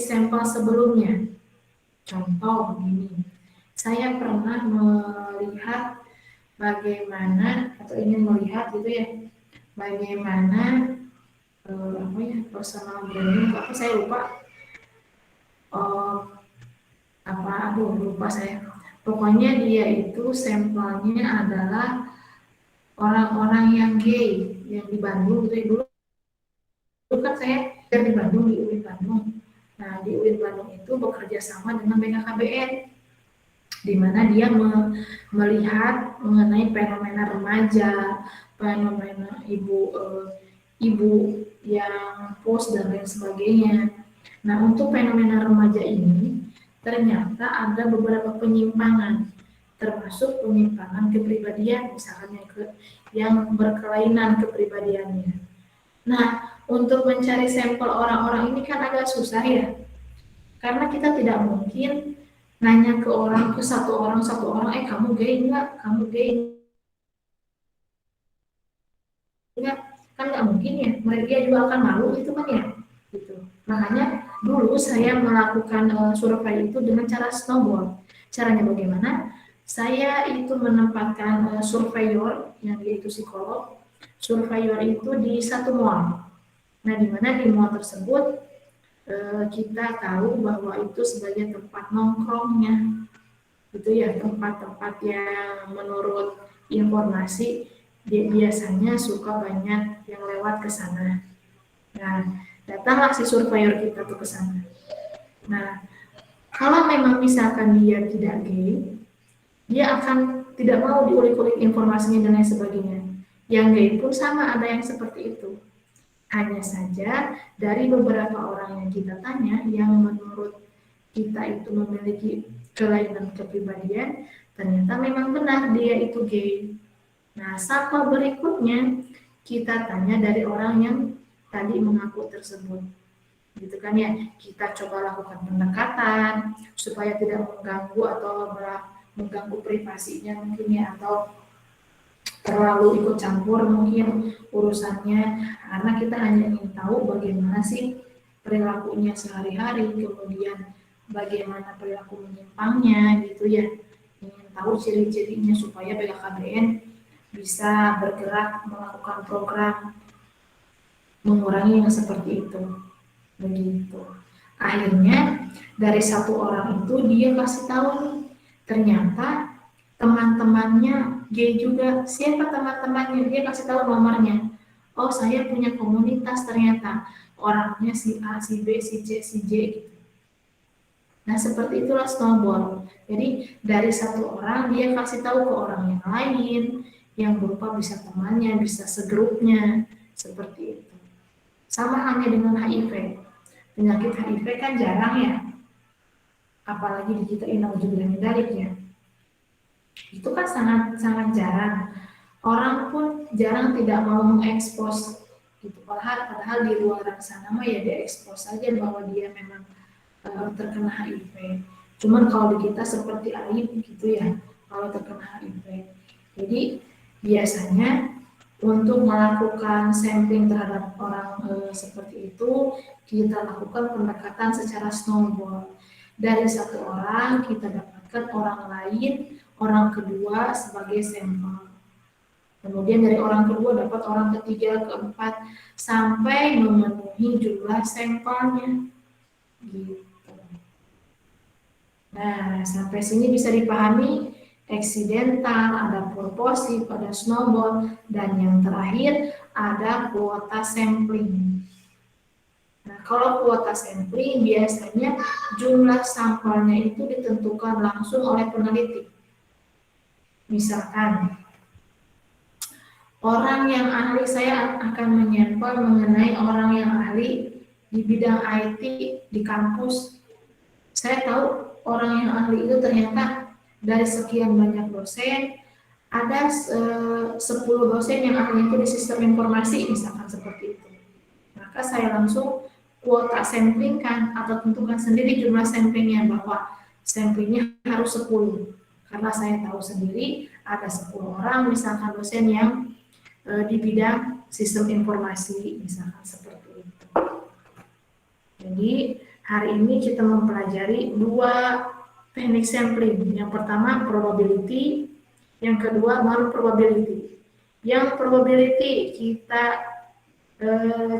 sampel sebelumnya. Contoh begini, saya pernah melihat bagaimana atau ingin melihat gitu ya, bagaimana personal branding, apa saya lupa, lupa saya. Pokoknya dia itu sampelnya adalah orang-orang yang gay yang di Bandung gitu. Dulu kan saya di Bandung, di UIN Bandung. Nah, di UIN Bandung itu bekerja sama dengan BKKBN, di mana dia melihat mengenai fenomena remaja, fenomena ibu yang post dan lain sebagainya. Nah, untuk fenomena remaja ini ternyata ada beberapa penyimpangan, termasuk penyimpangan kepribadian, misalnya yang berkelainan kepribadiannya. Nah, untuk mencari sampel orang-orang ini kan agak susah ya, karena kita tidak mungkin nanya ke satu orang, kamu gay enggak? Kamu gay enggak? Kan nggak mungkin ya, mereka juga akan malu itu kan ya, gitu. Makanya dulu saya melakukan survei itu dengan cara snowball. Caranya bagaimana? Saya itu menempatkan surveyor yang dia itu psikolog. Surveyor itu di satu mall. Nah, di mana di mall tersebut kita tahu bahwa itu sebagai tempat nongkrongnya, gitu ya, tempat-tempat yang menurut informasi dia biasanya suka banyak yang lewat ke sana. Nah, datanglah si surveyor kita tuh ke sana. Nah, kalau memang misalkan dia tidak gay, dia akan tidak mau diulik-ulik informasinya dan lain sebagainya. Yang gay pun sama, ada yang seperti itu. Hanya saja dari beberapa orang yang kita tanya, yang menurut kita itu memiliki kelainan kepribadian, ternyata memang benar dia itu gay. Nah, sampel berikutnya kita tanya dari orang yang tadi mengaku tersebut, gitu kan ya. Kita coba lakukan pendekatan supaya tidak mengganggu atau mengganggu privasinya mungkin ya, atau terlalu ikut campur mungkin urusannya, karena kita hanya ingin tahu bagaimana sih perilakunya sehari-hari, kemudian bagaimana perilaku menyimpangnya gitu ya, ingin tahu ciri-cirinya supaya BKKBN bisa bergerak melakukan program mengurangi yang seperti itu, begitu. Akhirnya dari satu orang itu dia kasih tahu nih, ternyata teman-temannya G juga. Siapa teman-temannya? Dia kasih tahu nomornya. Oh, saya punya komunitas ternyata. Orangnya si A, si B, si C, si J gitu. Nah, seperti itulah snowball. Jadi dari satu orang dia kasih tahu ke orang yang lain, yang berupa bisa temannya, bisa segrupnya, seperti itu. Sama halnya dengan HIV. Penyakit HIV kan jarang ya, apalagi di kita inauzubillah ya. Itu kan sangat jarang. Orang pun jarang tidak mau mengekspos gitu. Padahal di luar sana mah ya dia ekspos saja bahwa dia memang terkena HIV. Cuman kalau di kita seperti aib gitu ya, kalau terkena HIV. Jadi biasanya untuk melakukan sampling terhadap orang seperti itu, kita lakukan pendekatan secara snowball. Dari satu orang kita dapatkan orang lain, orang kedua sebagai sampel. Kemudian dari orang kedua dapat orang ketiga, keempat, sampai memenuhi jumlah sampelnya. Gitu. Nah, sampai sini bisa dipahami eksidental, ada purposif, ada snowball, dan yang terakhir ada kuota sampling. Nah, kalau kuota sampling biasanya jumlah sampelnya itu ditentukan langsung oleh peneliti. Misalkan, orang yang ahli, saya akan menyampel mengenai orang yang ahli di bidang IT di kampus. Saya tahu orang yang ahli itu ternyata dari sekian banyak dosen, ada 10 dosen yang ahli itu di sistem informasi, misalkan seperti itu. Maka saya langsung kuota sampling kan, atau tentukan sendiri jumlah samplingnya, bahwa samplingnya harus 10. Karena saya tahu sendiri ada 10 orang, misalkan dosen yang di bidang sistem informasi, misalkan seperti itu. Jadi hari ini kita mempelajari 2 teknik sampling. Yang pertama probability, yang kedua non probability. Yang probability kita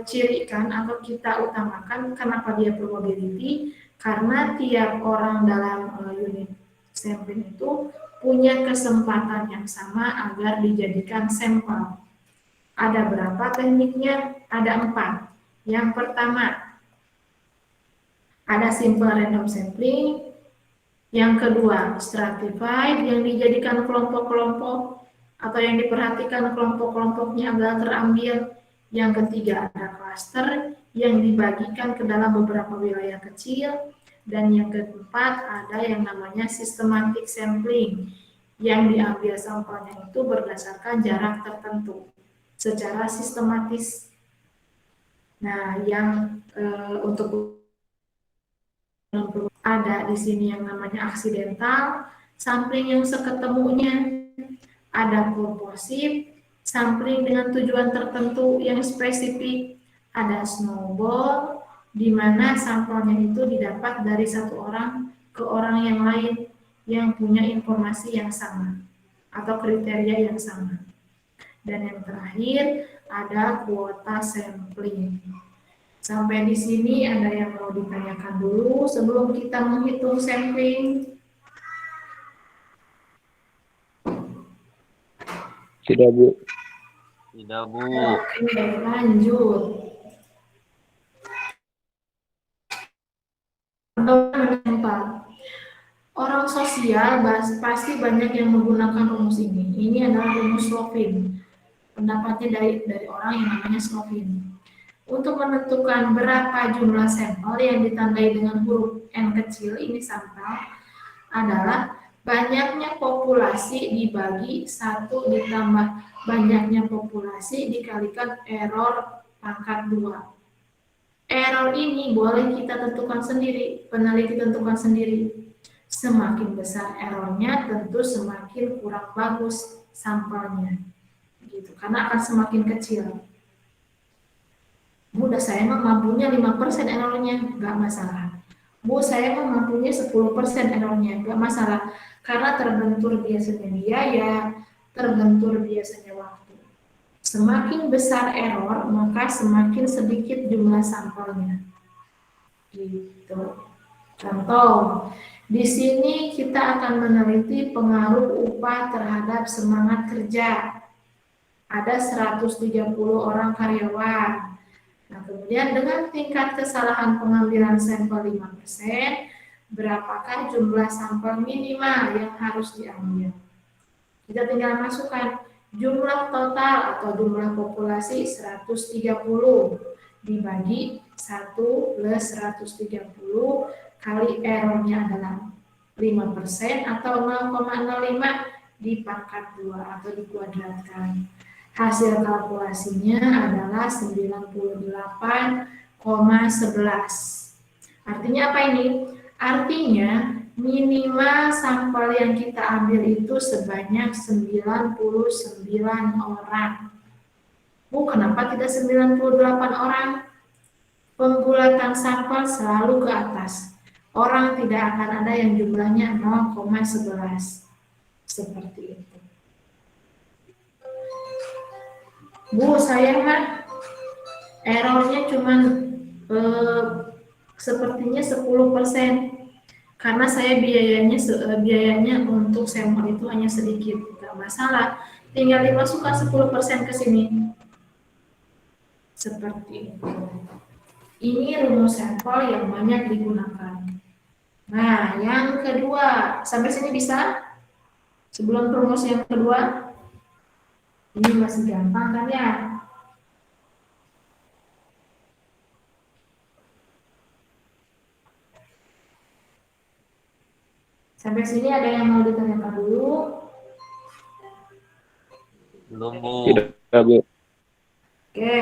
cirikan atau kita utamakan. Kenapa dia probability? Karena tiap orang dalam unit sampling itu punya kesempatan yang sama agar dijadikan sampel. Ada berapa tekniknya? Ada 4. Yang pertama ada simple random sampling. Yang kedua, stratified, yang dijadikan kelompok-kelompok atau yang diperhatikan kelompok-kelompoknya adalah terambil. Yang ketiga, ada cluster yang dibagikan ke dalam beberapa wilayah kecil. Dan yang keempat, ada yang namanya systematic sampling, yang diambil sampelnya itu berdasarkan jarak tertentu secara sistematis. Nah, yang untuk ada di sini yang namanya aksidental, sampling yang seketemunya, ada purposif, sampling dengan tujuan tertentu yang spesifik, ada snowball, di mana sampelnya itu didapat dari satu orang ke orang yang lain yang punya informasi yang sama atau kriteria yang sama. Dan yang terakhir ada kuota sampling. Sampai di sini ada yang mau ditanyakan dulu sebelum kita menghitung sampling? Tidak, Bu. Tidak, Bu. Oke, lanjut. Orang sosial pasti banyak yang menggunakan rumus ini. Ini adalah rumus Slovin. Pendapatnya dari orang yang namanya Slovin. Untuk menentukan berapa jumlah sampel yang ditandai dengan huruf N kecil, ini sampel, adalah banyaknya populasi dibagi 1 ditambah banyaknya populasi dikalikan error pangkat 2. Error ini boleh kita tentukan sendiri, peneliti tentukan sendiri. Semakin besar errornya, tentu semakin kurang bagus sampelnya. gitu, karena akan semakin kecil. Bu, udah saya mah mampunya 5% errornya, nggak masalah. Bu, saya mah mampunya 10% errornya, nggak masalah. Karena terbentur biasanya biaya, terbentur biasanya waktu. Semakin besar error, maka semakin sedikit jumlah sampelnya. Gitu. Contoh, di sini kita akan meneliti pengaruh upah terhadap semangat kerja. Ada 130 orang karyawan. Nah, kemudian dengan tingkat kesalahan pengambilan sampel 5%, berapakah jumlah sampel minimal yang harus diambil? Kita tinggal masukkan jumlah total atau jumlah populasi 130 dibagi 1 plus 130 kali errornya adalah 5% atau 0,05 dipangkat 2 atau dikuadratkan. Hasil kalkulasinya adalah 98,11. Artinya apa ini? Artinya minimal sampel yang kita ambil itu sebanyak 99 orang. Bu, kenapa tidak 98 orang? Pembulatan sampel selalu ke atas. Orang tidak akan ada yang jumlahnya 0,11. Seperti itu. Bu, saya mah errornya cuma sepertinya 10%. Karena saya biayanya untuk sampel itu hanya sedikit, tidak masalah. Tinggal dimasukkan 10% ke sini. Seperti itu. Ini rumus sampel yang banyak digunakan. Nah, yang kedua, sampai sini bisa? Sebelum rumus yang kedua, ini masih gampang kan ya? Sampai sini ada yang mau ditanyakan dulu? Belum, Bu. Tidak, Bu. Oke,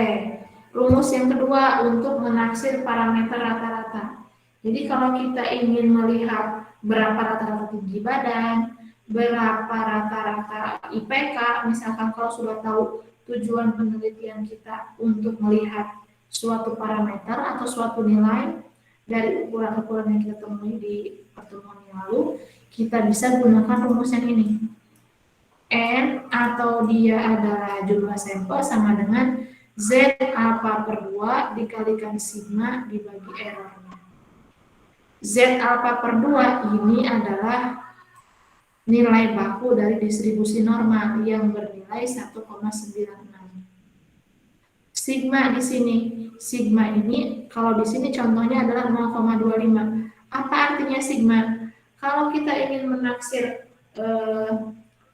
rumus yang kedua untuk menaksir parameter rata-rata. Jadi kalau kita ingin melihat berapa rata-rata tinggi badan, berapa rata-rata IPK, misalkan kalau sudah tahu tujuan penelitian kita untuk melihat suatu parameter atau suatu nilai dari ukuran-ukuran yang kita temui di pertemuan yang lalu, kita bisa gunakan rumus yang ini. N atau dia adalah jumlah sampel sama dengan Z alpha per 2 dikalikan sigma dibagi errornya. Z alpha per 2 ini adalah nilai baku dari distribusi normal yang bernilai 1,96. Sigma di sini, sigma ini kalau di sini contohnya adalah 0,25. Apa artinya sigma? Kalau kita ingin menaksir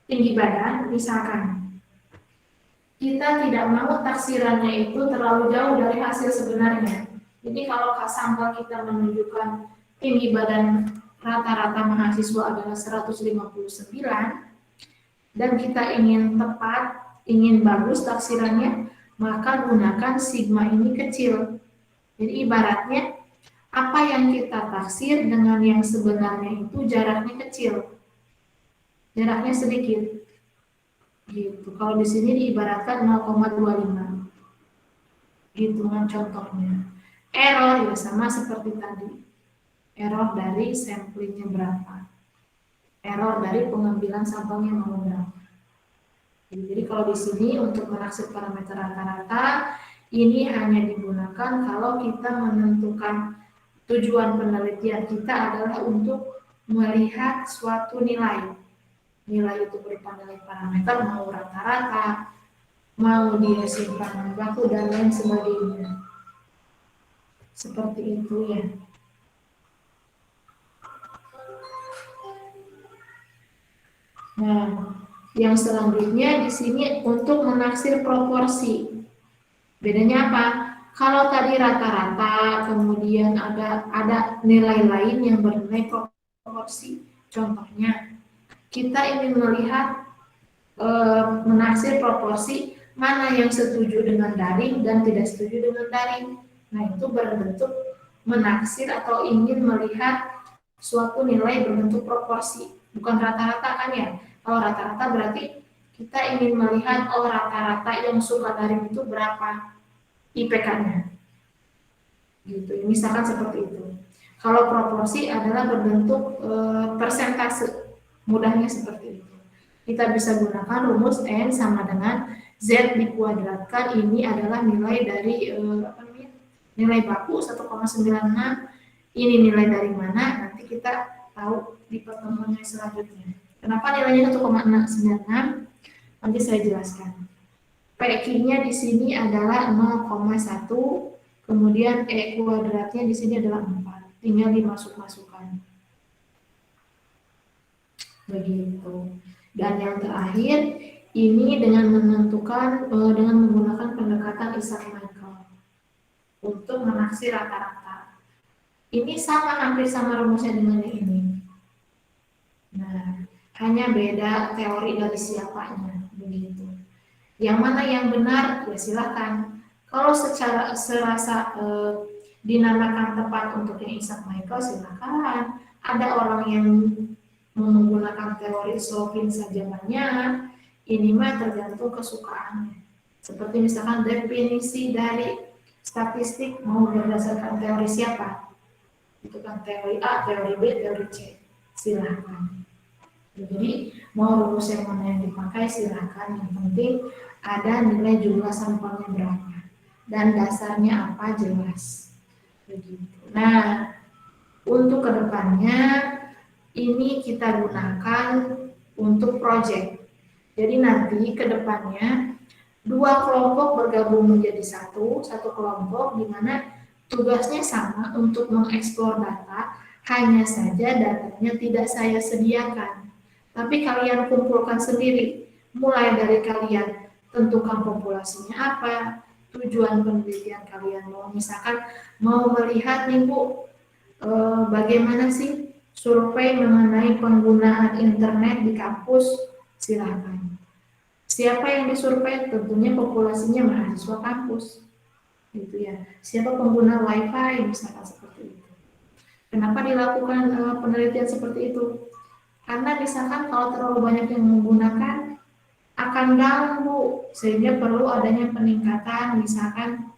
tinggi badan, misalkan kita tidak mau taksirannya itu terlalu jauh dari hasil sebenarnya. Jadi kalau sampel kita menunjukkan tinggi badan rata-rata mahasiswa adalah 159 dan kita ingin tepat, ingin bagus taksirannya, maka gunakan sigma ini kecil. Jadi ibaratnya apa yang kita taksir dengan yang sebenarnya itu jaraknya kecil, jaraknya sedikit. Gitu. Kalau di sini diibaratkan 0,25. Hitungan contohnya. Error ya sama seperti tadi. Error dari samplingnya berapa? Error dari pengambilan sampelnya mau berapa? Jadi kalau di sini untuk menaksir parameter rata-rata ini hanya digunakan kalau kita menentukan tujuan penelitian kita adalah untuk melihat suatu nilai. Nilai itu berupa nilai parameter, mau rata-rata, mau dia simpanan baku dan lain sebagainya. Seperti itu ya. Nah, yang selanjutnya di sini untuk menaksir proporsi. Bedanya apa? Kalau tadi rata-rata, kemudian ada nilai lain yang bernilai proporsi. Contohnya, kita ingin melihat menaksir proporsi mana yang setuju dengan daring dan tidak setuju dengan daring. Nah, itu berbentuk menaksir atau ingin melihat suatu nilai berbentuk proporsi, bukan rata-rata kan ya. Kalau rata-rata berarti Kita ingin melihat rata-rata yang suka daring itu berapa IPK-nya. Gitu. Misalkan seperti itu. Kalau proporsi adalah berbentuk persentase, mudahnya seperti itu. Kita bisa gunakan rumus N sama dengan Z dikuadratkan, ini adalah nilai dari nilai baku 1,96, ini nilai dari mana, nanti kita tahu di pertemuan yang selanjutnya. Kenapa nilainya 1,96? Nanti saya jelaskan. PQ-nya di sini adalah 0,1, kemudian E kuadratnya di sini adalah 4. Tinggal dimasuk-masukkan. Begitu. Dan yang terakhir, ini dengan menentukan dengan menggunakan pendekatan Isaac-Michael untuk menaksir rata-rata. Ini sama, hampir sama rumusnya dengan yang ini. Nah, hanya beda teori dari siapanya, begitu. Yang mana yang benar, ya silakan. Kalau secara serasa dinamakan tepat untuk yang Isaac-Michael, silakan. Ada orang yang menggunakan teori Slovin saja banyak, ini mah tergantung kesukaannya. Seperti misalkan definisi dari statistik mau berdasarkan teori siapa? Itu kan teori A, teori B, teori C. Silakan. Jadi mau rumus yang mana yang dipakai silakan. Yang penting ada nilai jumlah sampelnya berapa dan dasarnya apa jelas. Begitu. Nah, untuk kedepannya ini kita gunakan untuk proyek. Jadi nanti ke depannya 2 kelompok bergabung menjadi satu kelompok di mana tugasnya sama untuk mengeksplor data, hanya saja datanya tidak saya sediakan. Tapi kalian kumpulkan sendiri, mulai dari kalian tentukan populasinya apa, tujuan penelitian kalian mau misalkan mau melihat nih Bu, bagaimana sih survei mengenai penggunaan internet di kampus, silakan. Siapa yang disurvei? Tentunya populasinya mahasiswa kampus, gitu ya. Siapa pengguna WiFi, misalkan seperti itu. Kenapa dilakukan penelitian seperti itu? Karena misalkan kalau terlalu banyak yang menggunakan akan ganggu, sehingga perlu adanya peningkatan, misalkan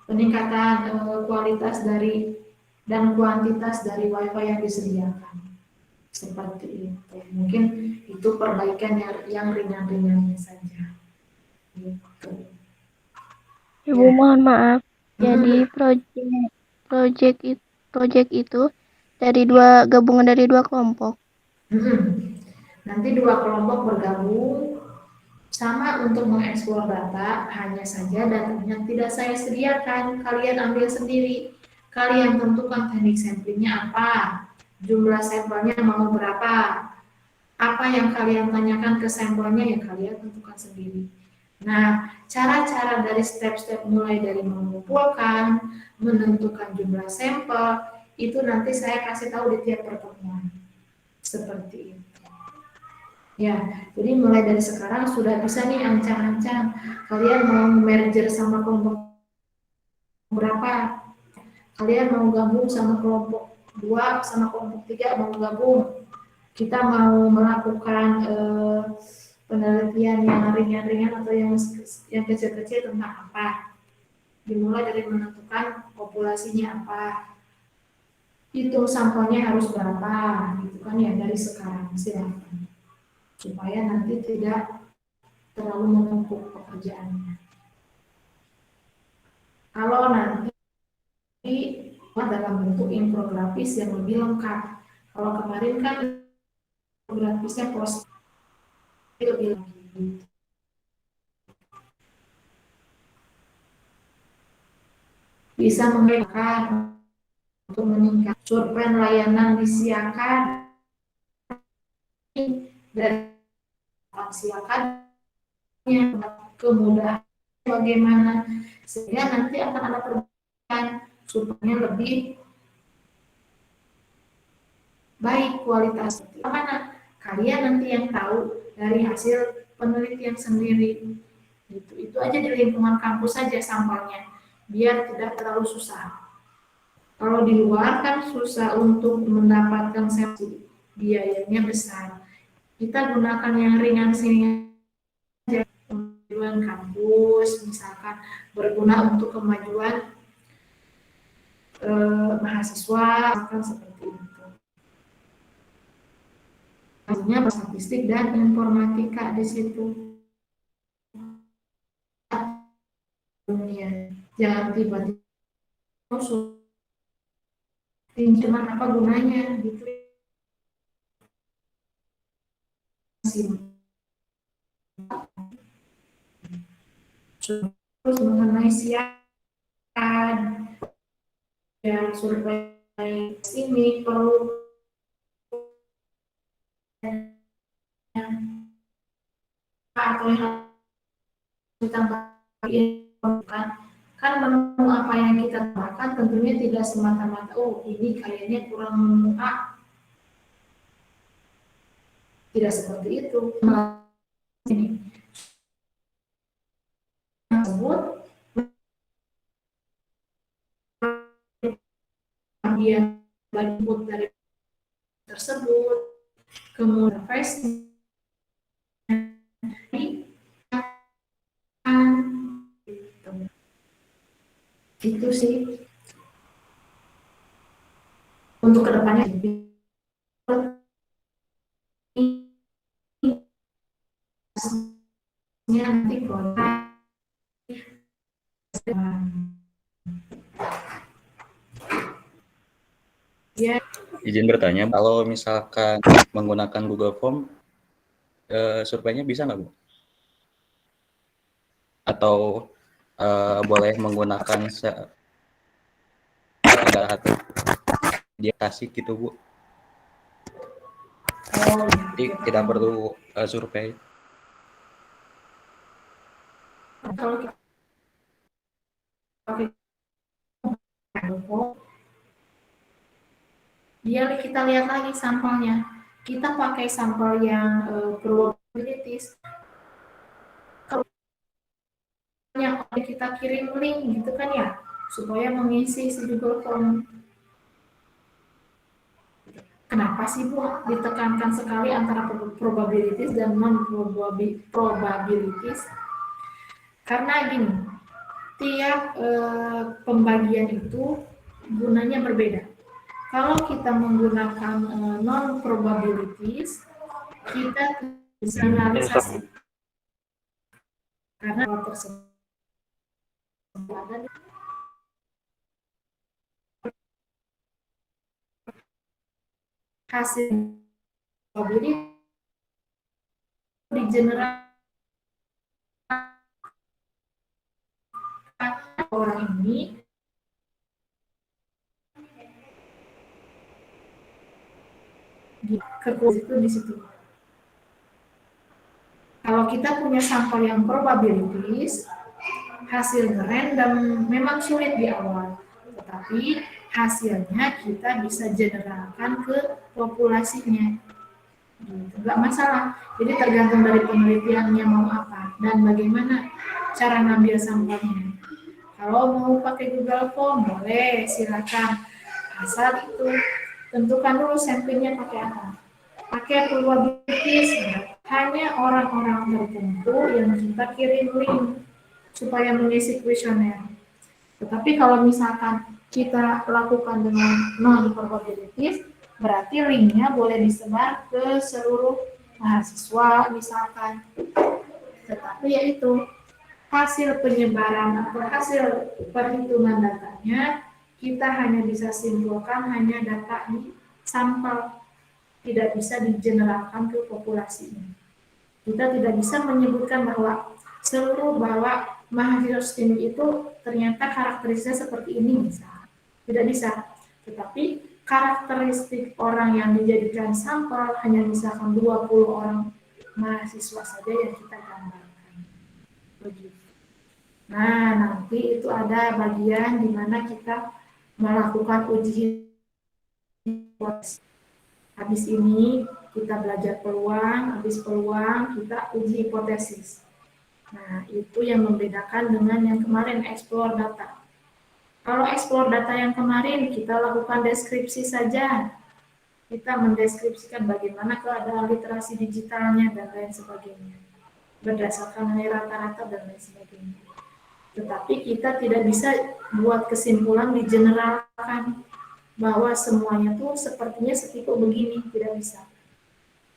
peningkatan kualitas dari dan kuantitas dari WiFi yang disediakan. Seperti itu. Mungkin itu perbaikan yang ringan-ringannya saja. Gitu. Ibu mohon maaf. Jadi project itu gabungan dari 2 kelompok. Nanti 2 kelompok bergabung sama untuk mengeksplor data, hanya saja datanya tidak saya sediakan, kalian ambil sendiri. Kalian tentukan teknik samplingnya apa, jumlah sampelnya mau berapa, apa yang kalian tanyakan ke sampelnya ya kalian tentukan sendiri. Nah, cara-cara dari step-step mulai dari mengumpulkan, menentukan jumlah sampel, itu nanti saya kasih tahu di tiap pertemuan. Seperti itu. Ya, jadi mulai dari sekarang sudah bisa nih ancang-ancang kalian mau merger sama kelompok berapa, kalian mau gabung sama kelompok 2 sama kelompok 3 mau gabung, kita mau melakukan penelitian yang ringan-ringan atau yang kecil-kecil tentang apa, dimulai dari menentukan populasinya apa, hitung sampelnya harus berapa, gitu kan ya, dari sekarang silakan, supaya nanti tidak terlalu menumpuk pekerjaannya. Kalau nanti dalam bentuk infografis yang lebih lengkap. Kalau kemarin kan infografisnya post itu lebih lengkap. Bisa mengingatkan untuk meningkat survei layanan disiapkan dan siakannya kemudahan bagaimana sehingga nanti akan ada perbaikan supaya lebih baik kualitas. Mana kalian nanti yang tahu dari hasil penelitian sendiri. Itu aja di lingkungan kampus saja sampelnya, biar tidak terlalu susah. Kalau di luar kan susah untuk mendapatkan sampel, biayanya besar. kita gunakan yang ringan sini aja. Kemajuan kampus, misalkan berguna untuk kemajuan mahasiswa, misalkan seperti itu. Maksudnya statistik dan informatika di situ. Jangan tiba-tiba cuman apa gunanya gitu. Terus mengenai siaran yang survei ini perlu atau yang ditambahkan kan menu apa yang kita tambahkan tentunya tidak semata-mata ini kayaknya kurang menu A, tidak seperti itu. Ini tersebut dia input dari tersebut kemudian face itu sih untuk kedepannya nanti kota ya. Izin bertanya, kalau misalkan menggunakan Google Form, surveinya bisa nggak, Bu? Atau boleh menggunakan segala hati dia kasih gitu, Bu? Jadi tidak perlu survei. Kalau kita kita lihat lagi sampelnya. Kita pakai sampel yang probabilities. Kalau yang kita kirim link gitu kan ya, supaya mengisi si Google Form. Kenapa sih Bu ditekankan sekali antara probabilities dan non-probabilities? Karena gini, tiap pembagian itu gunanya berbeda. Kalau kita menggunakan non-probabilities, kita bisa analisasi. Karena tersebut ada hasil probability digenerasi orang ini kekuatan itu di situ. Kalau kita punya sampel yang probabilities, hasilnya random, memang sulit di awal, tetapi hasilnya kita bisa generalkan ke populasinya. Enggak masalah. Jadi tergantung dari penelitiannya mau apa dan bagaimana cara ngambil sampelnya. Kalau mau pakai Google Form boleh, silakan. Asal itu tentukan dulu sampelnya pakai apa. Pakai probabilities, hanya orang-orang tertentu yang kita kirim link supaya mengisi kuesioner. Tetapi kalau misalkan kita lakukan dengan non-probabilities, berarti linknya boleh disebar ke seluruh mahasiswa misalkan. Tetapi yaitu hasil penyebaran atau hasil perhitungan datanya kita hanya bisa simpulkan hanya data di sampel, tidak bisa digeneralkan ke populasinya. Kita tidak bisa menyebutkan bahwa mahasiswa STEM itu ternyata karakteristiknya seperti ini, tidak bisa. Tetapi karakteristik orang yang dijadikan sampel hanya misalkan 20 orang mahasiswa saja yang kita gambarkan. Begitu. Nah, nanti itu ada bagian di mana kita melakukan uji hipotesis. Habis ini kita belajar peluang, habis peluang kita uji hipotesis. Nah, itu yang membedakan dengan yang kemarin explore data. Kalau explore data yang kemarin kita lakukan deskripsi saja. kita mendeskripsikan bagaimana keadaan literasi digitalnya dan lain sebagainya, berdasarkan nilai rata-rata dan lain sebagainya. Tetapi kita tidak bisa buat kesimpulan digeneralkan bahwa semuanya tuh sepertinya setipe begini, tidak bisa.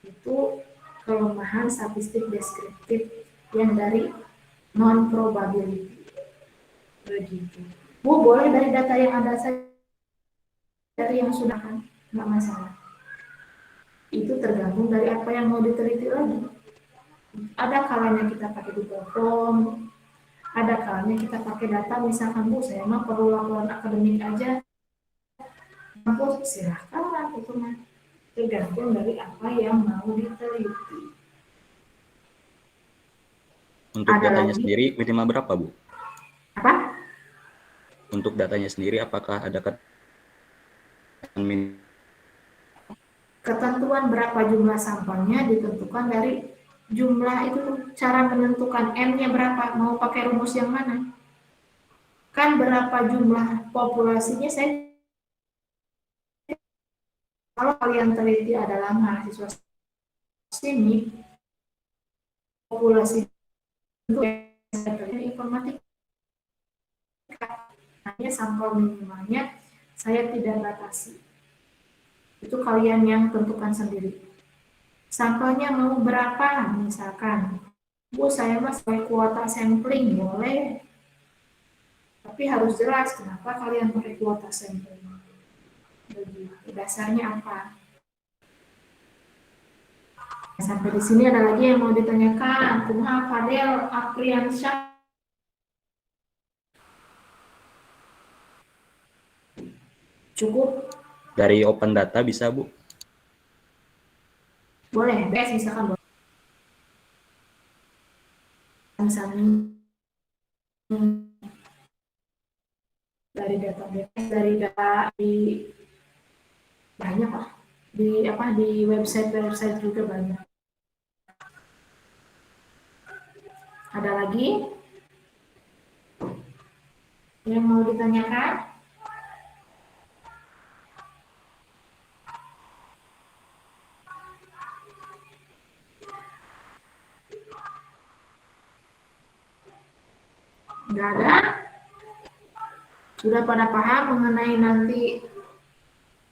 Itu kelemahan statistik deskriptif yang dari non probability. Begitu. Bu, boleh dari data yang ada saja, dari yang sudah kan, nggak masalah. Itu tergantung dari apa yang mau diteliti lagi. Ada kalanya kita pakai Google Form, ada kalanya kita pakai data, misalkan Bu, saya mah perlu laporan akademik aja, Bu, silahkan lah, itu mah tergantung dari apa yang mau diteliti. Untuk Ada datanya lagi? sendiri minimal berapa, Bu? Apa? Untuk datanya sendiri apakah ada Ketentuan berapa jumlah sampelnya ditentukan dari jumlah itu, cara menentukan N-nya berapa, mau pakai rumus yang mana? Kan berapa jumlah populasinya, saya kalau kalian teliti adalah mahasiswa sini, populasi itu informatika, hanya sampel minimalnya saya tidak batasi. Itu kalian yang tentukan sendiri. Sampelnya mau berapa, misalkan, Bu, saya mas pakai kuota sampling, boleh. Tapi harus jelas kenapa kalian pakai kuota sampling. Dasarnya apa? Sampai di sini ada lagi yang mau ditanyakan. Kumaha Fadel Apriansyah? Cukup? dari open data bisa, Bu? Boleh, BS misalkan boleh. Misalnya dari database, dari data di banyak lah, di apa, di website juga banyak. Ada lagi yang mau ditanyakan? Nggak ada? Sudah pada paham mengenai nanti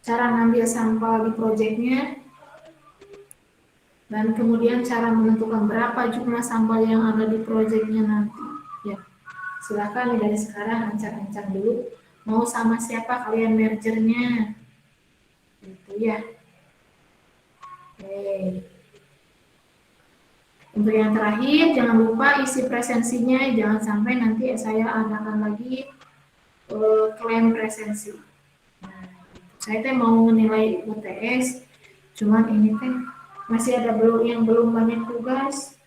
cara ngambil sampel di proyeknya, dan kemudian cara menentukan berapa jumlah sampel yang ada di proyeknya nanti. Ya, silakan dari sekarang ancang-ancang dulu. Mau sama siapa kalian mergernya? Gitu ya. Oke. Untuk yang terakhir, jangan lupa isi presensinya, jangan sampai nanti saya adakan lagi klaim presensi. Nah, saya teh mau menilai UTS, cuman ini teh masih ada yang belum banyak tugas.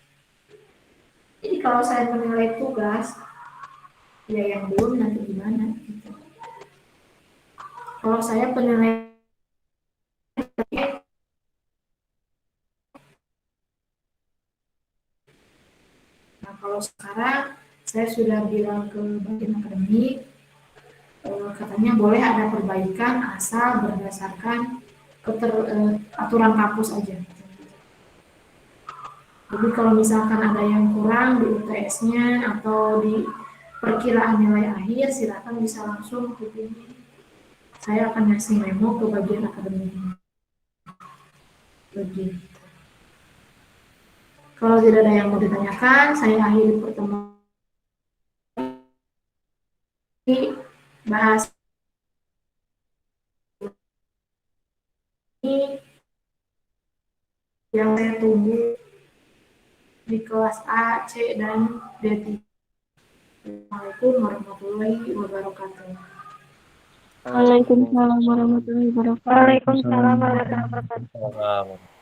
Jadi kalau saya menilai tugas, ya yang belum nanti gimana? Gitu. Kalau saya penilaian, nah kalau sekarang saya sudah bilang ke bagian akademik, katanya boleh ada perbaikan asal berdasarkan aturan kampus aja. Jadi kalau misalkan ada yang kurang di UTS-nya atau di perkiraan nilai akhir, silakan bisa langsung hubungi. Saya akan ngasih memo ke bagian akademik. Begitu. Kalau tidak ada yang mau ditanyakan, saya akhiri pertemuan ini. Bahas ini yang saya tunggu di kelas A, C, dan D3. Assalamualaikum warahmatullahi wabarakatuh. Waalaikumsalam warahmatullahi wabarakatuh. Waalaikumsalam warahmatullahi wabarakatuh. Salam.